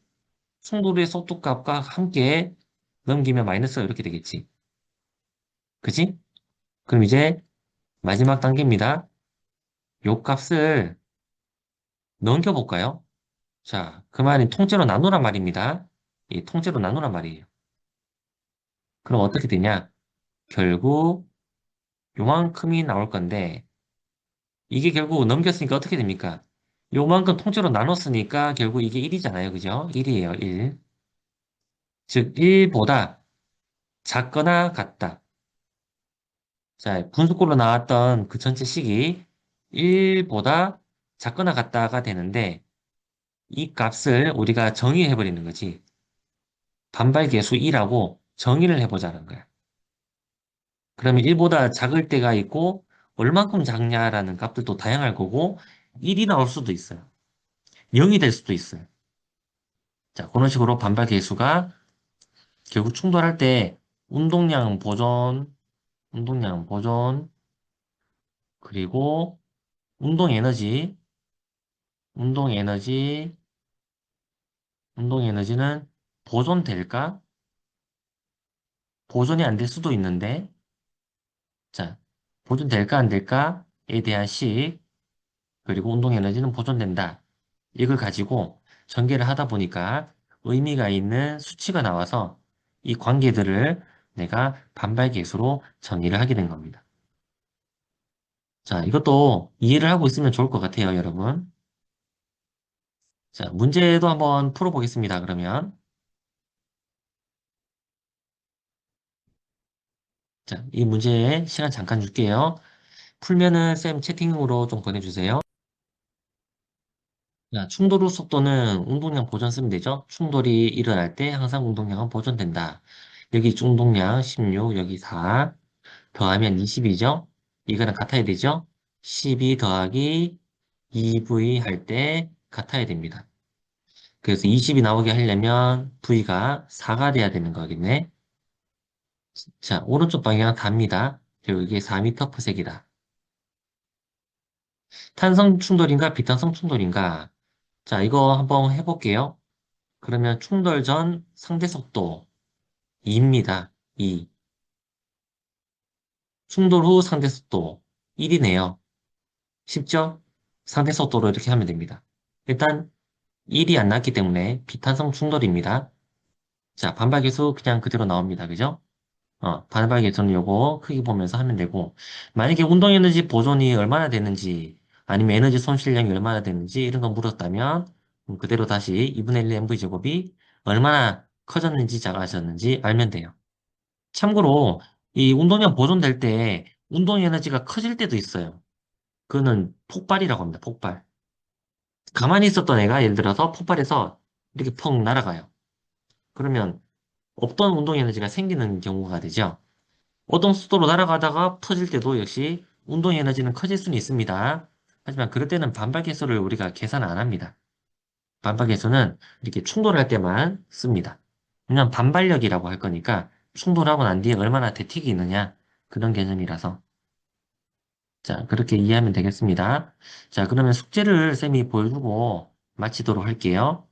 충돌 후의 속도 값과 함께 넘기면 마이너스가 이렇게 되겠지. 그지? 그럼 이제 마지막 단계입니다. 요 값을 넘겨볼까요? 자, 그 말이 통째로 나누란 말입니다. 이 통째로 나누란 말이에요. 그럼 어떻게 되냐? 결국 요만큼이 나올 건데 이게 결국 넘겼으니까 어떻게 됩니까? 요만큼 통째로 나눴으니까 결국 이게 1이잖아요. 그죠? 1이에요, 1. 즉, 1보다 작거나 같다. 자, 분수꼴로 나왔던 그 전체 식이 1보다 작거나 같다가 되는데, 이 값을 우리가 정의해버리는 거지. 반발계수 2라고 정의를 해보자는 거야. 그러면 1보다 작을 때가 있고, 얼만큼 작냐라는 값들도 다양할 거고, 1이 나올 수도 있어요. 0이 될 수도 있어요. 자, 그런 식으로 반발계수가 결국 충돌할 때 운동량 보존, 운동량 보존, 그리고 운동 에너지, 운동 에너지, 운동 에너지는 보존될까? 보존이 안 될 수도 있는데, 자, 보존될까 안 될까에 대한 식, 그리고 운동 에너지는 보존된다. 이걸 가지고 전개를 하다 보니까 의미가 있는 수치가 나와서 이 관계들을 내가 반발계수로 정의를 하게 된 겁니다. 자, 이것도 이해를 하고 있으면 좋을 것 같아요, 여러분. 자, 문제도 한번 풀어보겠습니다, 그러면. 자, 이 문제 시간 잠깐 줄게요. 풀면은 쌤 채팅으로 좀 보내주세요. 자, 충돌 후 속도는 운동량 보전 쓰면 되죠? 충돌이 일어날 때 항상 운동량은 보존된다. 여기 운동량 16, 여기 4, 더하면 20이죠? 이거는 같아야 되죠? 12 더하기 2V 할 때 같아야 됩니다. 그래서 20이 나오게 하려면 V가 4가 돼야 되는 거겠네. 자, 오른쪽 방향 답니다. 그리고 이게 4m/s이다. 탄성 충돌인가 비탄성 충돌인가? 자, 이거 한번 해볼게요. 그러면 충돌 전 상대 속도 2입니다. 2. 충돌 후 상대 속도 1이네요. 쉽죠? 상대 속도로 이렇게 하면 됩니다. 일단 1이 안 났기 때문에 비탄성 충돌입니다. 자, 반박계수 그냥 그대로 나옵니다. 그죠? 반박계수는 요거 크기 보면서 하면 되고, 만약에 운동 에너지 보존이 얼마나 되는지, 아니면 에너지 손실량이 얼마나 되는지, 이런 거 물었다면, 그대로 다시 2분의 1 mv 제곱이 얼마나 커졌는지 작아졌는지 알면 돼요. 참고로, 이 운동량 보존될 때, 운동 에너지가 커질 때도 있어요. 그거는 폭발이라고 합니다. 폭발. 가만히 있었던 애가 예를 들어서 폭발해서 이렇게 펑 날아가요. 그러면 없던 운동 에너지가 생기는 경우가 되죠. 어떤 속도로 날아가다가 터질 때도 역시 운동 에너지는 커질 수는 있습니다. 하지만 그럴 때는 반발 계수를 우리가 계산 안 합니다. 반발 계수는 이렇게 충돌할 때만 씁니다. 그냥 반발력이라고 할 거니까 충돌하고 난 뒤에 얼마나 대틱이 있느냐 그런 개념이라서 자 그렇게 이해하면 되겠습니다. 자 그러면 숙제를 쌤이 보여주고 마치도록 할게요.